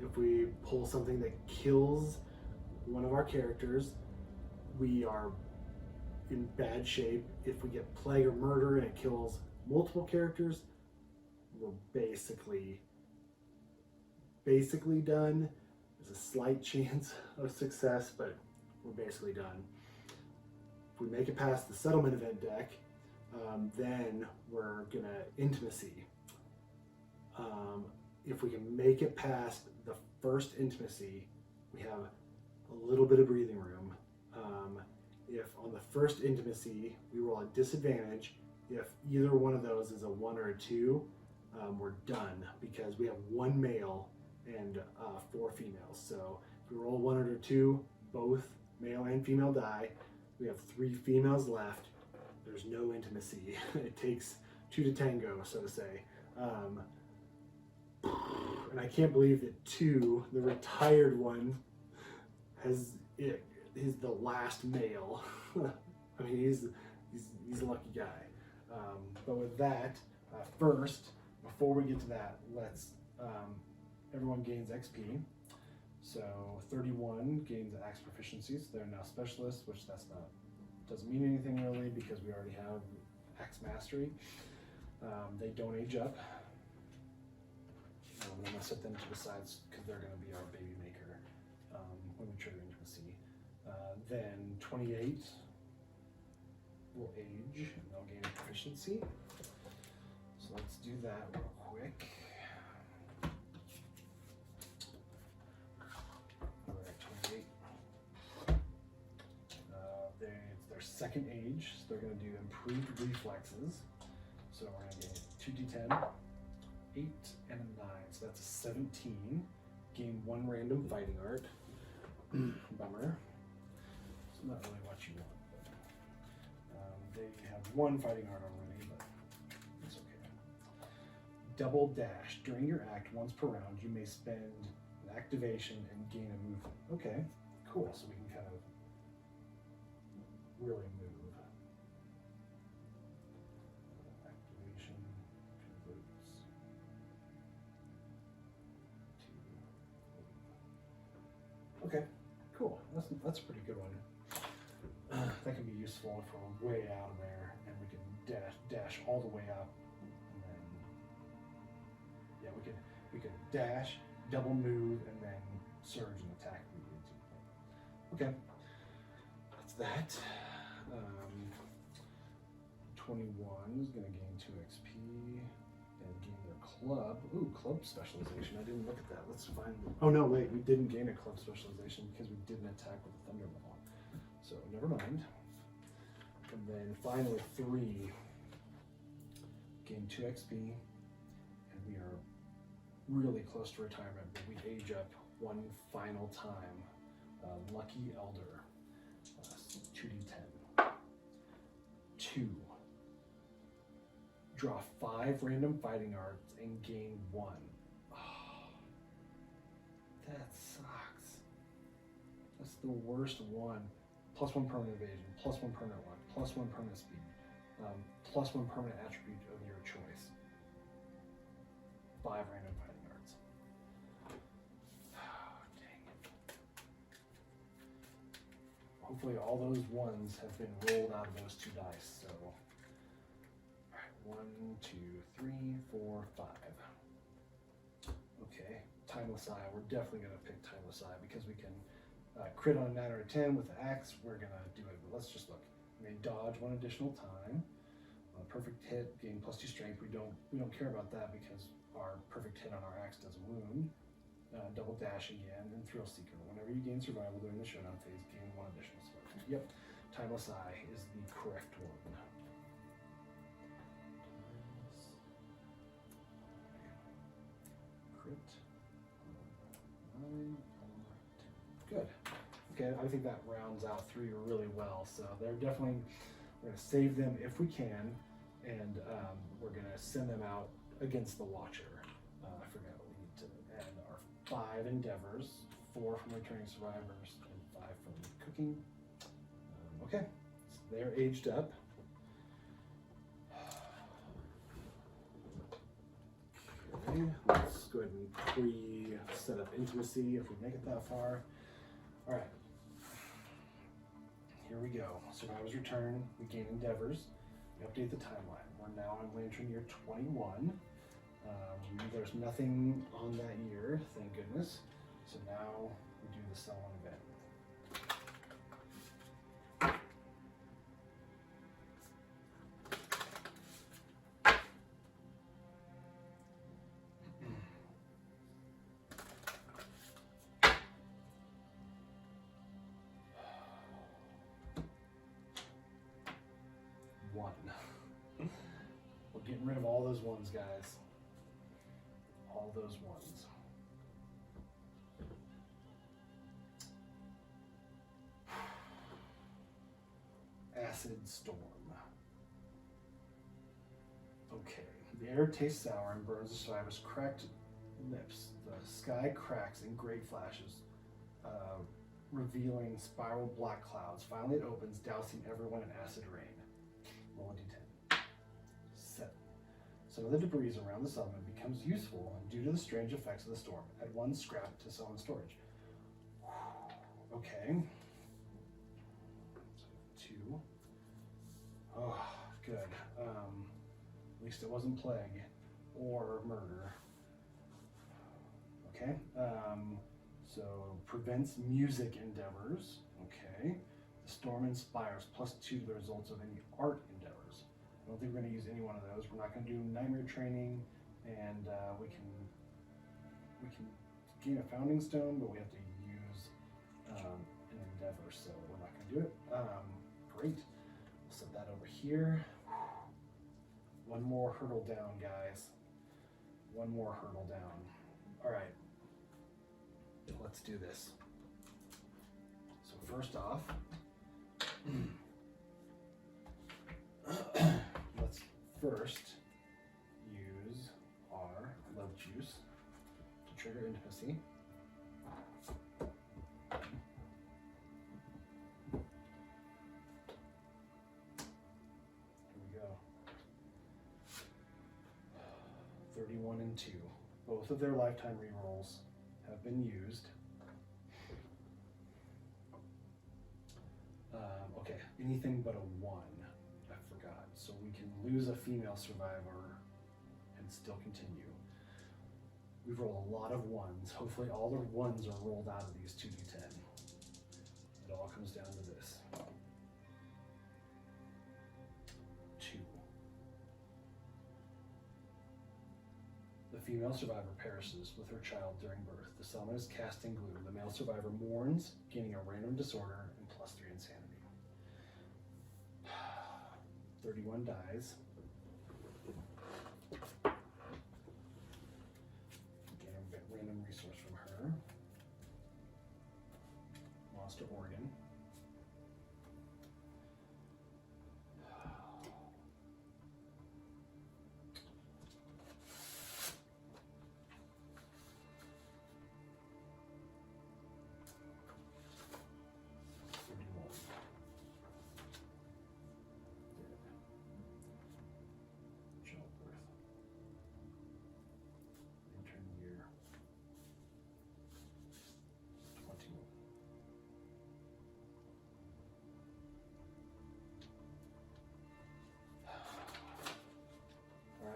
If we pull something that kills one of our characters, we are in bad shape. If we get plague or murder and it kills multiple characters, we're basically done. There's a slight chance of success, but we're basically done. If we make it past the settlement event deck, then we're gonna intimacy. If we can make it past the first intimacy, we have a little bit of breathing room. If on the first intimacy we roll a disadvantage, if either one of those is a 1 or a 2, we're done because we have 1 male and 4 females. So if we roll 1 or 2, both male and female die. We have 3 females left. There's no intimacy. It takes 2 to tango, so to say. And I can't believe that 2, the retired one, is the last male. I mean, he's a lucky guy. But with that, first, before we get to that, let's everyone gains XP. So 31 gains axe proficiencies. They're now specialists, which doesn't mean anything really because we already have axe mastery. They don't age up. I'm going to set them to the sides because they're going to be our baby maker when we trigger intimacy. Then 28 will age and they'll gain a proficiency. So let's do that real quick. All right, 28. It's their second age, so they're going to do improved reflexes. So we're going to gain 2d10, 8, and a 9. So that's a 17. Gain 1 random fighting art. Bummer. It's not really what you want. But, they have 1 fighting art already, but it's okay. Double dash. During your act, once per round, you may spend an activation and gain a movement. Okay, cool. So we can kind of really move. Activation converts to. Okay, cool. That's a pretty good one. That can be useful if we're way out of there and we can dash all the way up, and then yeah, we could dash, double move, and then surge and attack if we need to. Okay, that's that. 21 is going to gain 2 XP and gain their club. Ooh, club specialization. I didn't look at that. Let's find. Oh no, wait, we didn't gain a club specialization because we didn't attack with a thunderball. So never mind. And then finally 3 gain 2 XP, and we are really close to retirement, but we age up 1 final time. Lucky Elder, 2d10. 2. Draw 5 random fighting arts and gain 1. Oh, that sucks. That's the worst one. +1 permanent evasion, +1 permanent luck, +1 permanent speed, +1 permanent attribute of your choice. 5 random fighting arts. Oh, dang it. Hopefully all those ones have been rolled out of those 2 dice, so. Alright, 1, 2, 3, 4, 5. Okay, Timeless Eye. We're definitely going to pick Timeless Eye because we can crit on a 9 or a 10 with the axe. We're going to do it, but let's just look. We may dodge 1 additional time. Perfect hit, gain +2 strength. We don't care about that because our perfect hit on our axe does a wound. Double dash again, and Thrill Seeker. Whenever you gain survival during the showdown phase, gain 1 additional spark. Yep, Timeless Eye is the correct one. Crit. 9 or 10. Good. Okay, I think that rounds out 3 really well. So they're definitely, we're going to save them if we can, and we're going to send them out against the Watcher. I forgot what we need to add our 5 endeavors, 4 from returning survivors, and 5 from cooking. Okay, so they're aged up. Okay, let's go ahead and pre-set up intimacy if we make it that far. All right, here we go. Survivors return, we gain endeavors, we update the timeline. We're now on Lantern year 21. There's nothing on that year, thank goodness. So now we do the sell one event. One. We're getting rid of all those ones, guys. All those ones. Acid Storm. Okay. The air tastes sour and burns the survivor's cracked lips. The sky cracks in great flashes, revealing spiral black clouds. Finally, it opens, dousing everyone in acid rain. Roll a d10. 7. Some of the debris around the settlement becomes useful due to the strange effects of the storm. Add 1 scrap to sell in storage. Okay. So 2. Oh, good. At least it wasn't plague or murder. Okay. So prevents music endeavors. Okay. The storm inspires +2 to the results of any art endeavors. I don't think we're going to use any one of those. We're not going to do nightmare training, and we can gain a founding stone, but we have to use an endeavor, so we're not going to do it. Great. We'll set that over here. One more hurdle down, guys. One more hurdle down. All right. Let's do this. So first off, let's first use our love juice to trigger intimacy. Here we go. 31 and 2. Both of their lifetime rerolls have been used. Okay, anything but a 1. I forgot. So we can lose a female survivor and still continue. We've rolled a lot of 1s. Hopefully all the 1s are rolled out of these 2d10. It all comes down to this. 2. The female survivor perishes with her child during birth. The settlement is cast in gloom. The male survivor mourns, gaining a random disorder and +3 insanity. 31 dies. Gain a random resource from her. Lost her organ.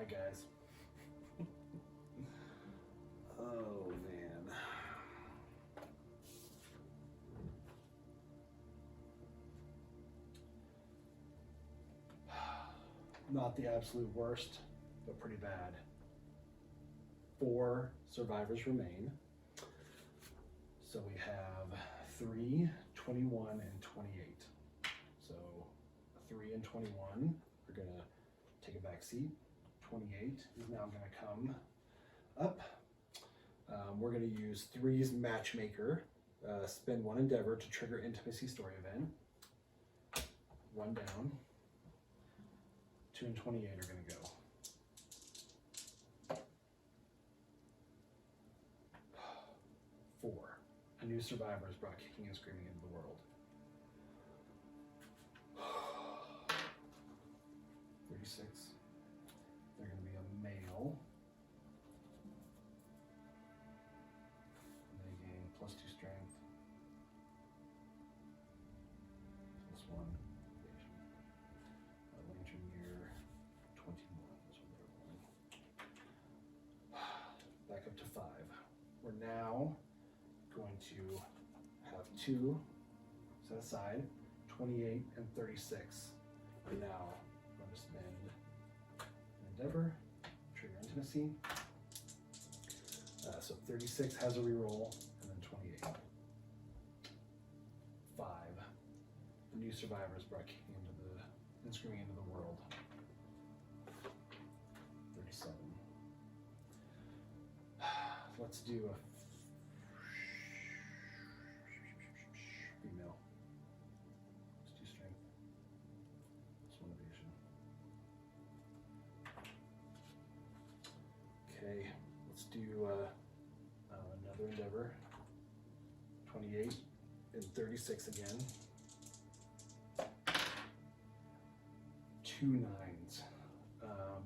Guys. Oh man. Not the absolute worst, but pretty bad. 4 survivors remain. So we have 3, 21, and 28. So 3 and 21 are gonna take a back seat. 28 is now going to come up. We're going to use 3's matchmaker. Spend 1 endeavor to trigger intimacy story event. 1 down. 2 and 28 are going to go. 4. A new survivor is brought kicking and screaming into the world. 36. They're going to be a male. And they gain +2 strength. +1 evasion. Lantern year 21 is what they're rolling. Back up to 5. We're now going to have 2 set aside. 28 and 36 are now going to spend endeavor, trigger intimacy. So 36 has a reroll, and then 28. 5. The new survivor is brought kicking into and screaming into the world. 37. Let's do a female. Let's do strength. +1 evasion. Okay, let's do 28 and 36 again. 2 9s.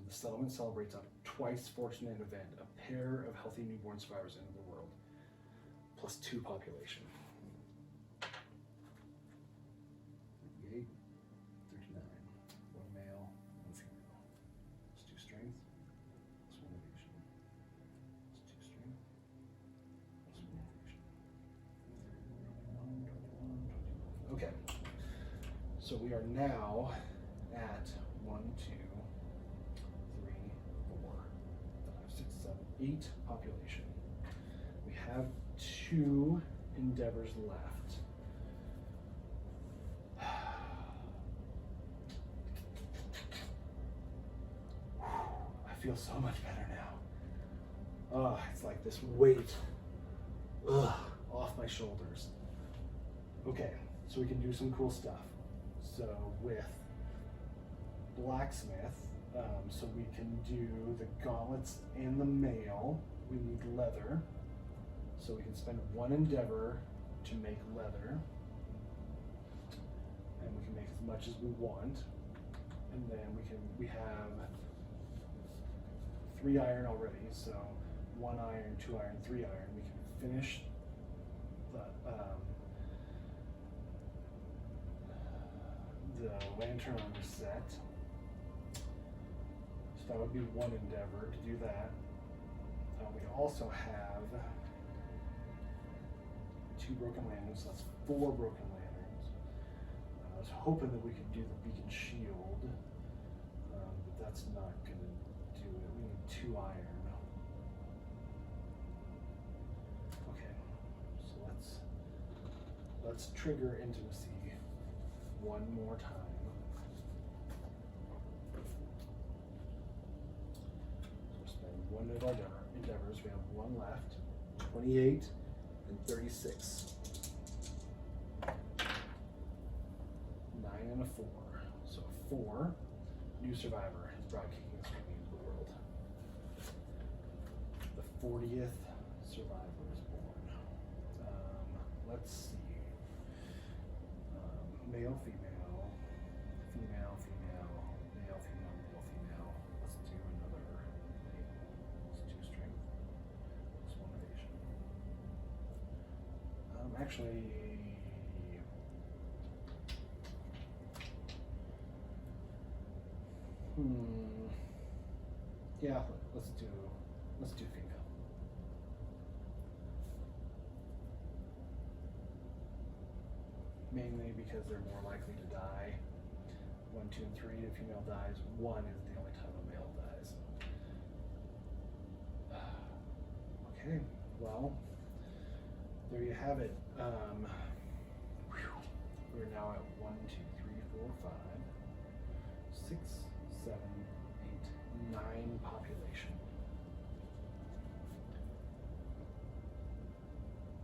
The settlement celebrates a twice fortunate event, a pair of healthy newborn survivors into the world, plus 2 population. 38, 39. 1 male, 1 female. Plus 2 strength, plus 1 evasion. Plus 2 strength, plus 1 evasion. 21, 21. Okay. So we are now at 1, 2, 3, 4, 5, 6, 7, 8 population. We have 2 endeavors left. I feel so much better now. It's like this weight off my shoulders. Okay, so we can do some cool stuff. So with blacksmith, so we can do the gauntlets and the mail. We need leather, so we can spend 1 endeavor to make leather, and we can make as much as we want. And then we have 3 iron already, so 1 iron, 2 iron, 3 iron. We can finish the lantern on the set. So that would be 1 endeavor to do that. We also have 2 broken lanterns, so that's 4 broken lanterns. I was hoping that we could do the beacon shield, but that's not going to do it. We need 2 iron. Okay, so let's trigger intimacy 1 more time. So we'll spend 1 of our endeavors. We have 1 left. 28 and 36. 9 and a 4. So 4. New survivor has brought King's Coming into the world. The 40th survivor is born. Let's see. Male, female, female, female, male, female, male, female. Let's do another. Let's 2 strength. Plus 1 evasion. Actually, yeah. Let's do female. Mainly because they're more likely to die. 1, 2, and 3, a female dies. 1 is the only time a male dies. Okay, well, there you have it. We're now at 1, 2, 3, 4, 5, 6, 7, 8, 9 population.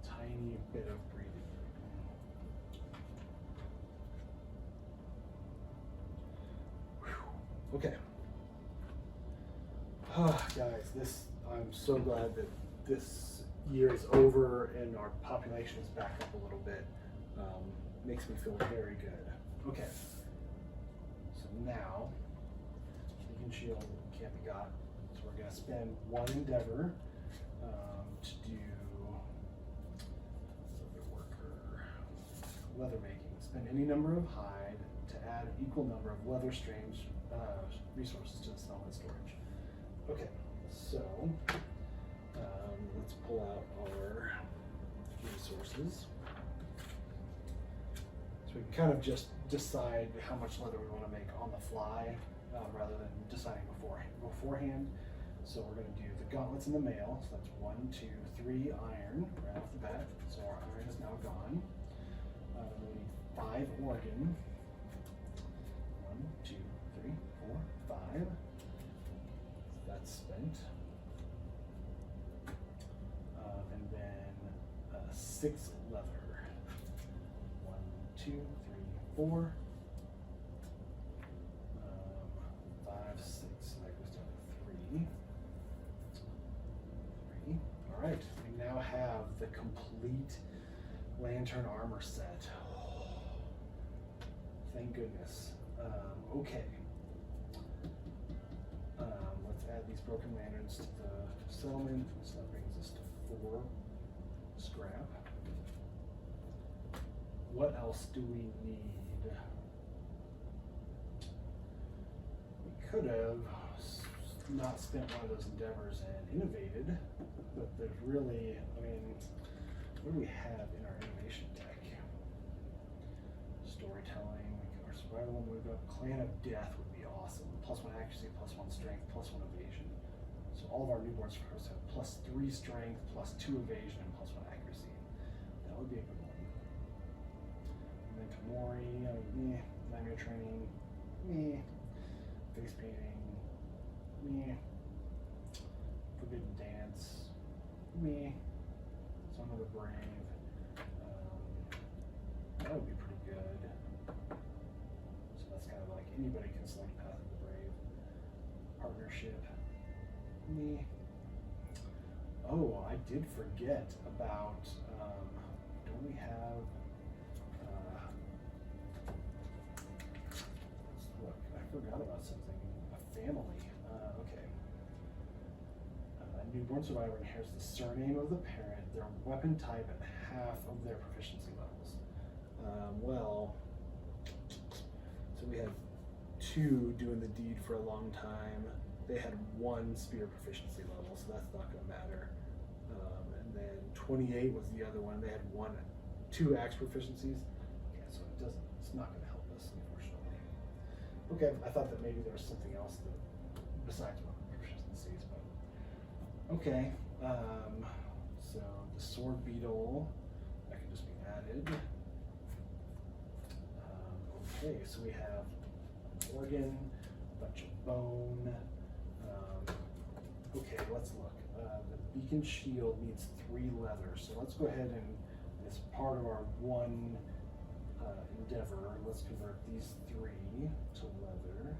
Tiny bit of breathing. Okay. Guys, I'm so glad that this year is over and our population is back up a little bit. Makes me feel very good. Okay. So now, beacon shield can't be got. So we're going to spend 1 endeavor to do leather making. Spend any number of hide to add an equal number of leather strange resources to the settlement storage. Okay, so let's pull out our resources. So we can kind of just decide how much leather we want to make on the fly rather than deciding beforehand. So we're going to do the gauntlets and the mail. So that's 1, 2, 3 iron right off the bat. So our iron is now gone. We need 5 organ. 1, 2, 3, 4, 5. That's spent. And then 6 leather. 1, 2, 3, 4. 5, 6. So that goes down to 3. 3. All right. We now have the complete Lantern armor set. Thank goodness. Okay. Let's add these broken lanterns to the settlement. So that brings us to 4 scrap. What else do we need? We could have not spent one of those endeavors and innovated, but there's really, I mean, what do we have in our innovation deck? Storytelling, our survival move up, Clan of Death would be awesome. +1 accuracy, +1 strength, +1 evasion. So all of our newborns first have +3 strength, +2 evasion, and +1 accuracy. That would be a good one. And then Tamori, Nightmare Training, Face Painting, Forbidden Dance, Song of the Brave. That would be pretty good. So that's kind of like anybody can select Path of the Brave. Partnership. Oh, I did forget about, don't we have, let's look, I forgot about something, a family, okay. Newborn survivor inherits the surname of the parent, their weapon type, and half of their proficiency levels. Well, so we had 2 doing the deed for a long time. They had 1 spear proficiency level, so that's not going to matter. And then 28 was the other one. They had 2 axe proficiencies. Okay, so it's not going to help us, unfortunately. Okay, I thought that maybe there was something else that besides weapon proficiencies, but okay. So the sword beetle, that can just be added. Okay, so we have organ, a bunch of bone. Okay, let's look. The beacon shield needs 3 leather, so let's go ahead and, as part of our 1 endeavor, let's convert these 3 to leather.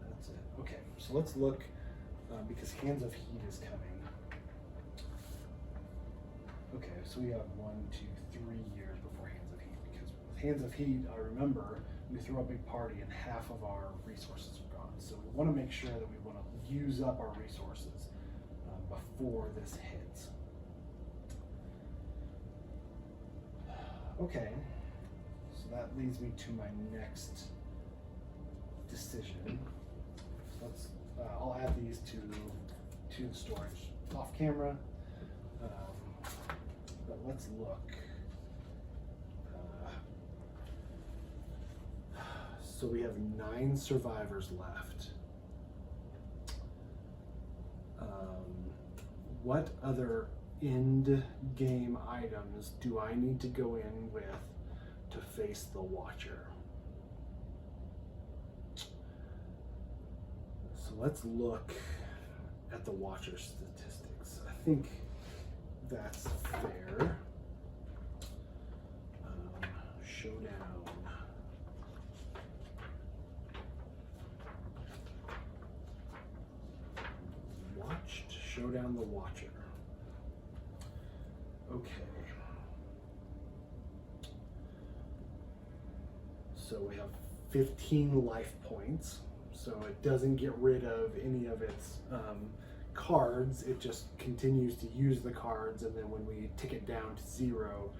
That's it. Okay, so let's look, because Hands of Heat is coming. Okay, so we have 1, 2, 3 years before Hands of Heat, because with Hands of Heat, I remember we throw a big party and half of our resources are gone. So we want to make sure that we want to use up our resources before this hits. Okay, so that leads me to my next decision. So let's, I'll add these to the storage off camera. But let's look. So we have 9 survivors left. What other end game items do I need to go in with to face the Watcher? So let's look at the Watcher statistics. I think that's fair. Showdown. Watched. Showdown the Watcher. Okay. So we have 15 life points. So it doesn't get rid of any of its cards. It just continues to use the cards, and then when we tick it down to 0,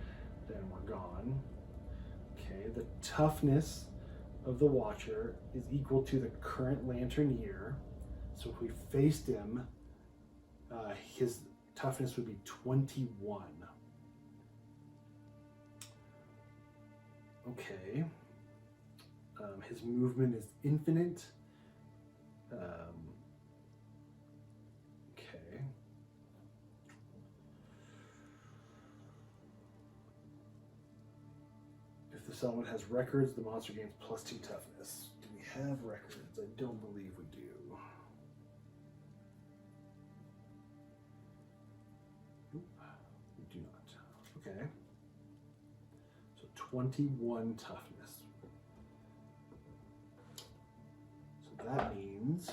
then we're gone. Okay, the toughness of the Watcher is equal to the current Lantern year. So if we faced him, his toughness would be 21. Okay. His movement is infinite. Okay. If the settlement has records, the monster gains +2 toughness. Do we have records? I don't believe we do. Nope, we do not. Okay. So 21 toughness. So that means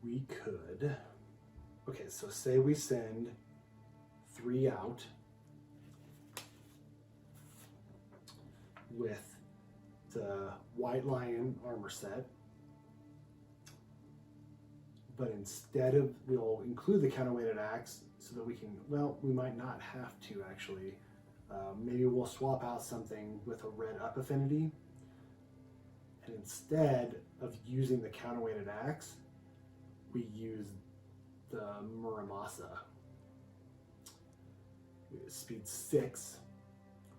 we could, okay, so say we send 3 out with the White Lion armor set, but instead of, we'll include the counterweighted axe so that we can, well, we might not have to actually. Maybe we'll swap out something with a red up affinity, and instead of using the counterweighted axe, we use the Muramasa. Speed 6.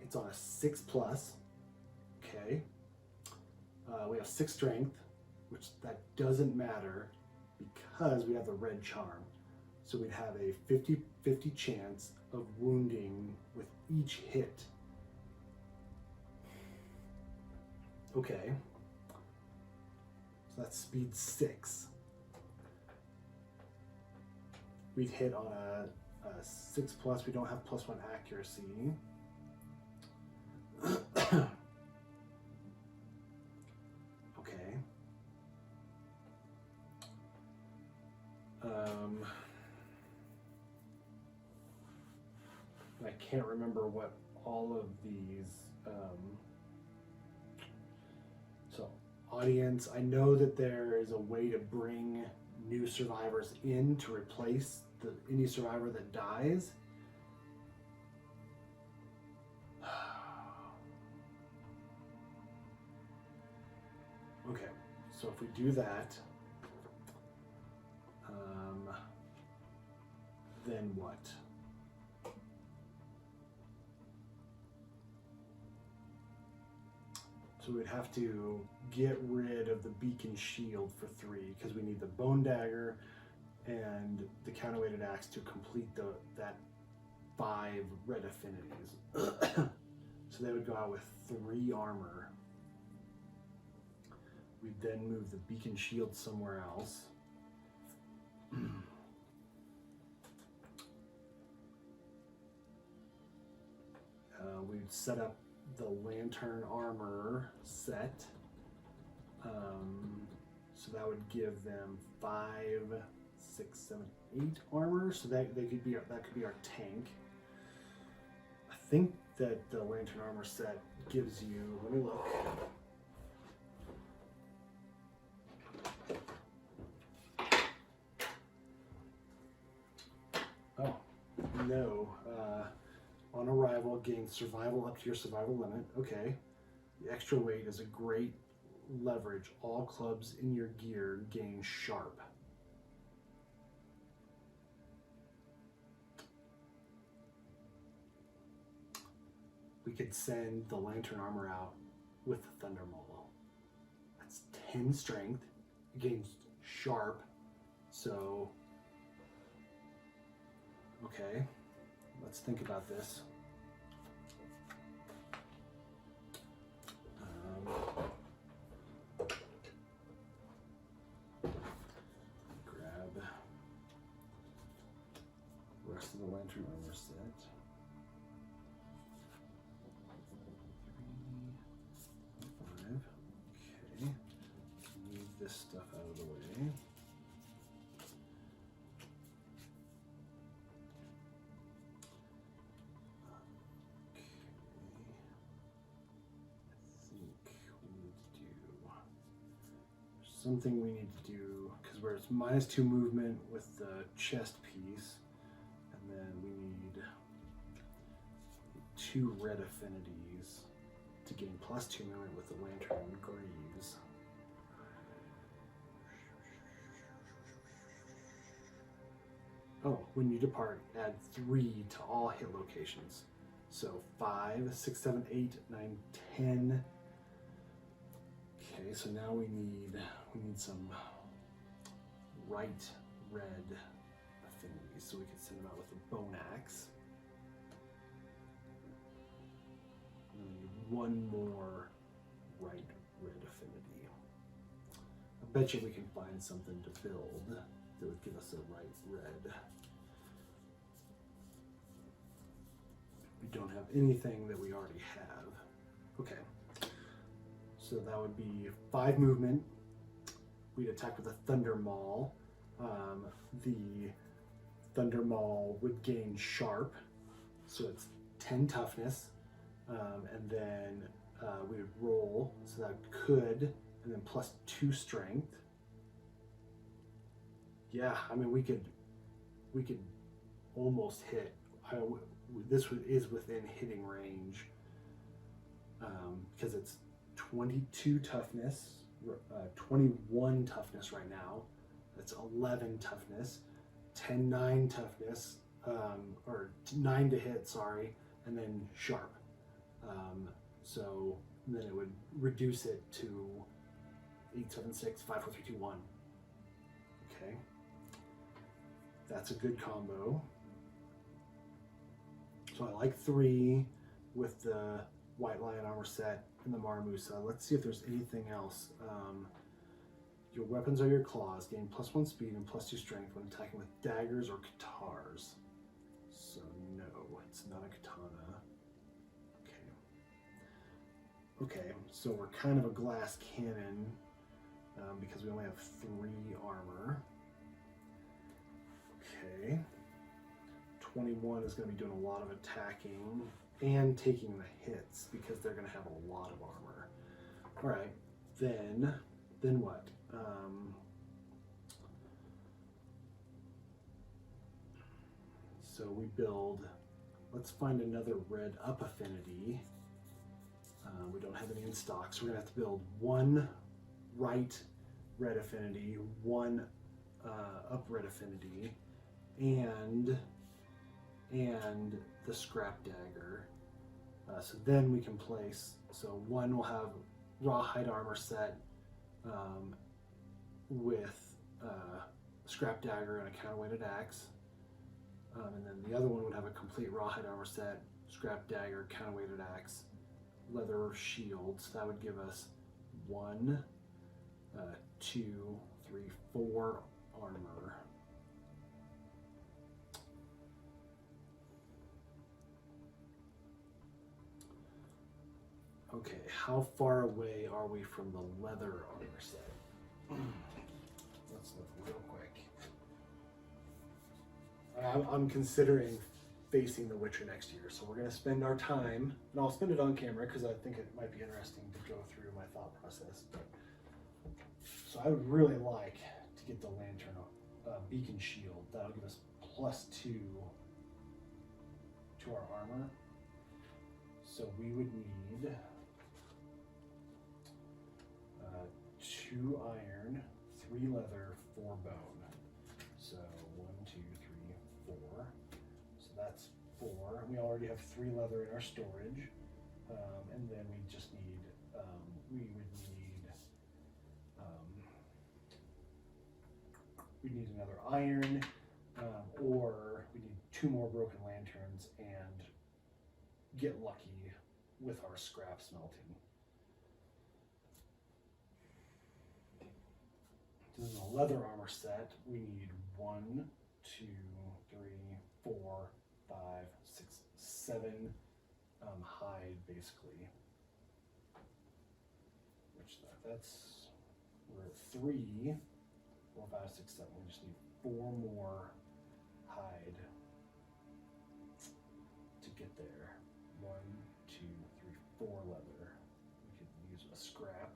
It's on a 6+. Okay. We have 6 strength, which that doesn't matter because we have the red charm. So we'd have a 50-50 chance of wounding with each hit. Okay. So that's speed 6. We'd hit on a 6+. We don't have +1 accuracy. Okay. I can't remember what all of these. So, audience, I know that there is a way to bring new survivors in to replace any survivor that dies. Okay, so if we do that, then what? So we'd have to get rid of the beacon shield for 3 because we need the bone dagger and the counterweighted axe to complete that 5 red affinities. So they would go out with 3 armor. We'd then move the beacon shield somewhere else. We'd set up the lantern armor set. So that would give them 5, 6, 7, 8 armor. So that could be our tank. I think that the lantern armor set gives you, let me look. Oh, no. On arrival, gain survival up to your survival limit. Okay. The extra weight is a great leverage. All clubs in your gear gain sharp. We could send the lantern armor out with the thunder maul. That's 10 strength. It gains sharp. So, okay. Let's think about this. Grab the rest of the lantern armor set. 3, 5. Okay. Move this stuff out of the way. Something we need to do because where it's -2 movement with the chest piece, and then we need 2 red affinities to gain +2 movement with the lantern greaves. Oh, when you depart, add 3 to all hit locations. So 5, 6, 7, 8, 9, 10. Okay, so now we need some right red affinities, so we can send them out with a bone axe. And then we need 1 more right red affinity. I bet you we can find something to build that would give us a right red. We don't have anything that we already have. Okay. So that would be 5 movement. We'd attack with a thunder maul. The Thunder Maul would gain sharp, so it's 10 toughness, and then we would roll, so that could, and then plus 2 strength. Yeah, I mean we could almost hit. This is within hitting range because it's 22 toughness, 21 toughness right now. That's 11 toughness, 10, 9 toughness, or 9 to hit, sorry, and then sharp. So then it would reduce it to 8, 7, 6, 5, 4, 3, 2, 1. Okay. That's a good combo. So I like 3 with the White Lion armor set and the Maramusa. Let's see if there's anything else. Your weapons are your claws. Gain +1 speed and +2 strength when attacking with daggers or katars. So no, it's not a katana. Okay. Okay, so we're kind of a glass cannon because we only have 3 armor. Okay. 21 is going to be doing a lot of attacking and taking the hits because they're going to have a lot of armor. All right, then what? So we build, let's find another red up affinity. We don't have any in stock, so we're going to have to build 1 right red affinity, 1 up red affinity, and the scrap dagger. So then we can place, so 1 will have rawhide armor set with scrap dagger and a counterweighted axe. And then the other one would have a complete rawhide armor set, scrap dagger, counterweighted axe, leather shield. So that would give us 1, 2, 3, 4 armor. Okay, how far away are we from the leather armor set? Let's look real quick. I'm considering facing The Witcher next year, so we're going to spend our time, and I'll spend it on camera because I think it might be interesting to go through my thought process. So I would really like to get the lantern beacon shield. That'll give us +2 to our armor. So we would need 2 iron, 3 leather, 4 bone. So 1, 2, 3, 4. So that's 4. We already have 3 leather in our storage. And then we just need, we need another iron, or we need 2 more broken lanterns and get lucky with our scrap smelting. This is a leather armor set. We need 1, 2, 3, 4, 5, 6, 7 hide basically. Which that's, we're at 3, 4, 5, 6, 7. We just need 4 more hide to get there. 1, 2, 3, 4 leather. We could use a scrap.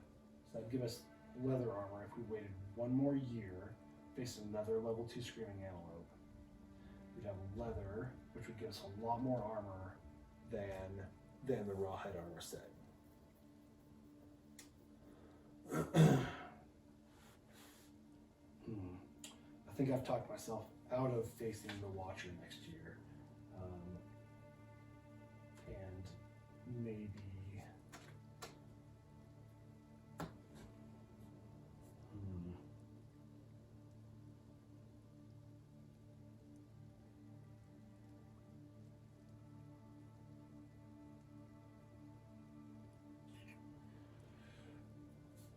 So that'd give us leather armor if we waited 1 more year, faced another level 2 Screaming Antelope. We'd have leather, which would give us a lot more armor than the rawhide armor set. I think I've talked myself out of facing the Watcher next year. And maybe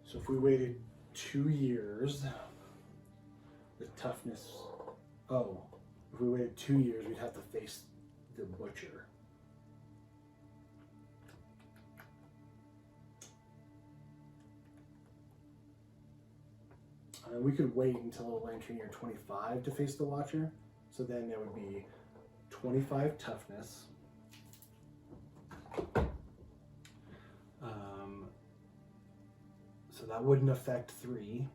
so if we waited 2 years, the toughness, if we waited 2 years, we'd have to face the Butcher. We could wait until Lantern Year 25 to face the Watcher. So then it would be 25 toughness. So that wouldn't affect 3.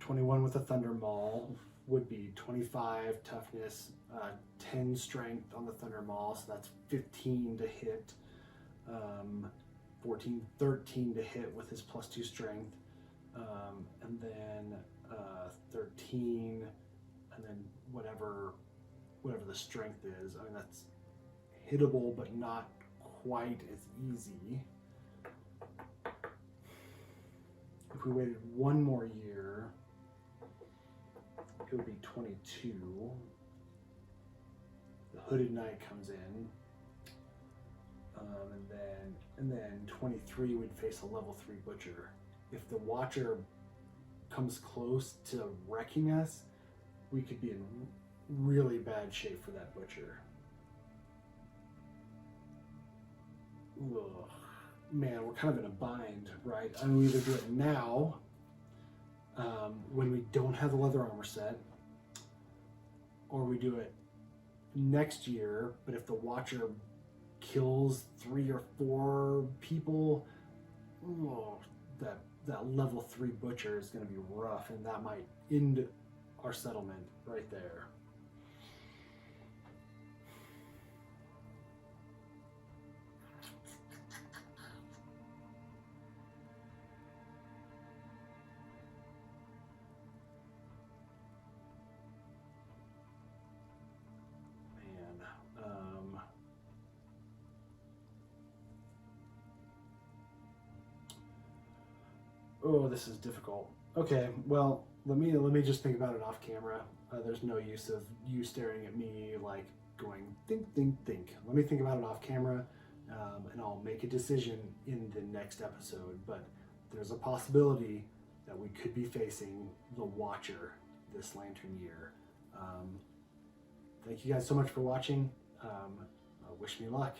21 with a Thunder Maul would be 25 toughness, 10 strength on the Thunder Maul, so that's 15 to hit. 14, 13 to hit with his +2 strength. And then 13, and then whatever the strength is. I mean, that's hittable, but not quite as easy. If we waited one more year, it would be 22. The Hooded Knight comes in, and then 23 would face a level 3 Butcher. If the Watcher comes close to wrecking us, we could be in really bad shape for that Butcher. Ugh. Man, we're kind of in a bind, right? I mean, we either do it now, when we don't have the leather armor set, or we do it next year, but if the Watcher kills 3 or 4 people, that level 3 Butcher is going to be rough, and that might end our settlement right there. Oh, this is difficult. Okay, well, let me just think about it off camera. There's no use of you staring at me like going think. Let me think about it off camera, and I'll make a decision in the next episode. But there's a possibility that we could be facing the Watcher this Lantern Year. Thank you guys so much for watching. Wish me luck.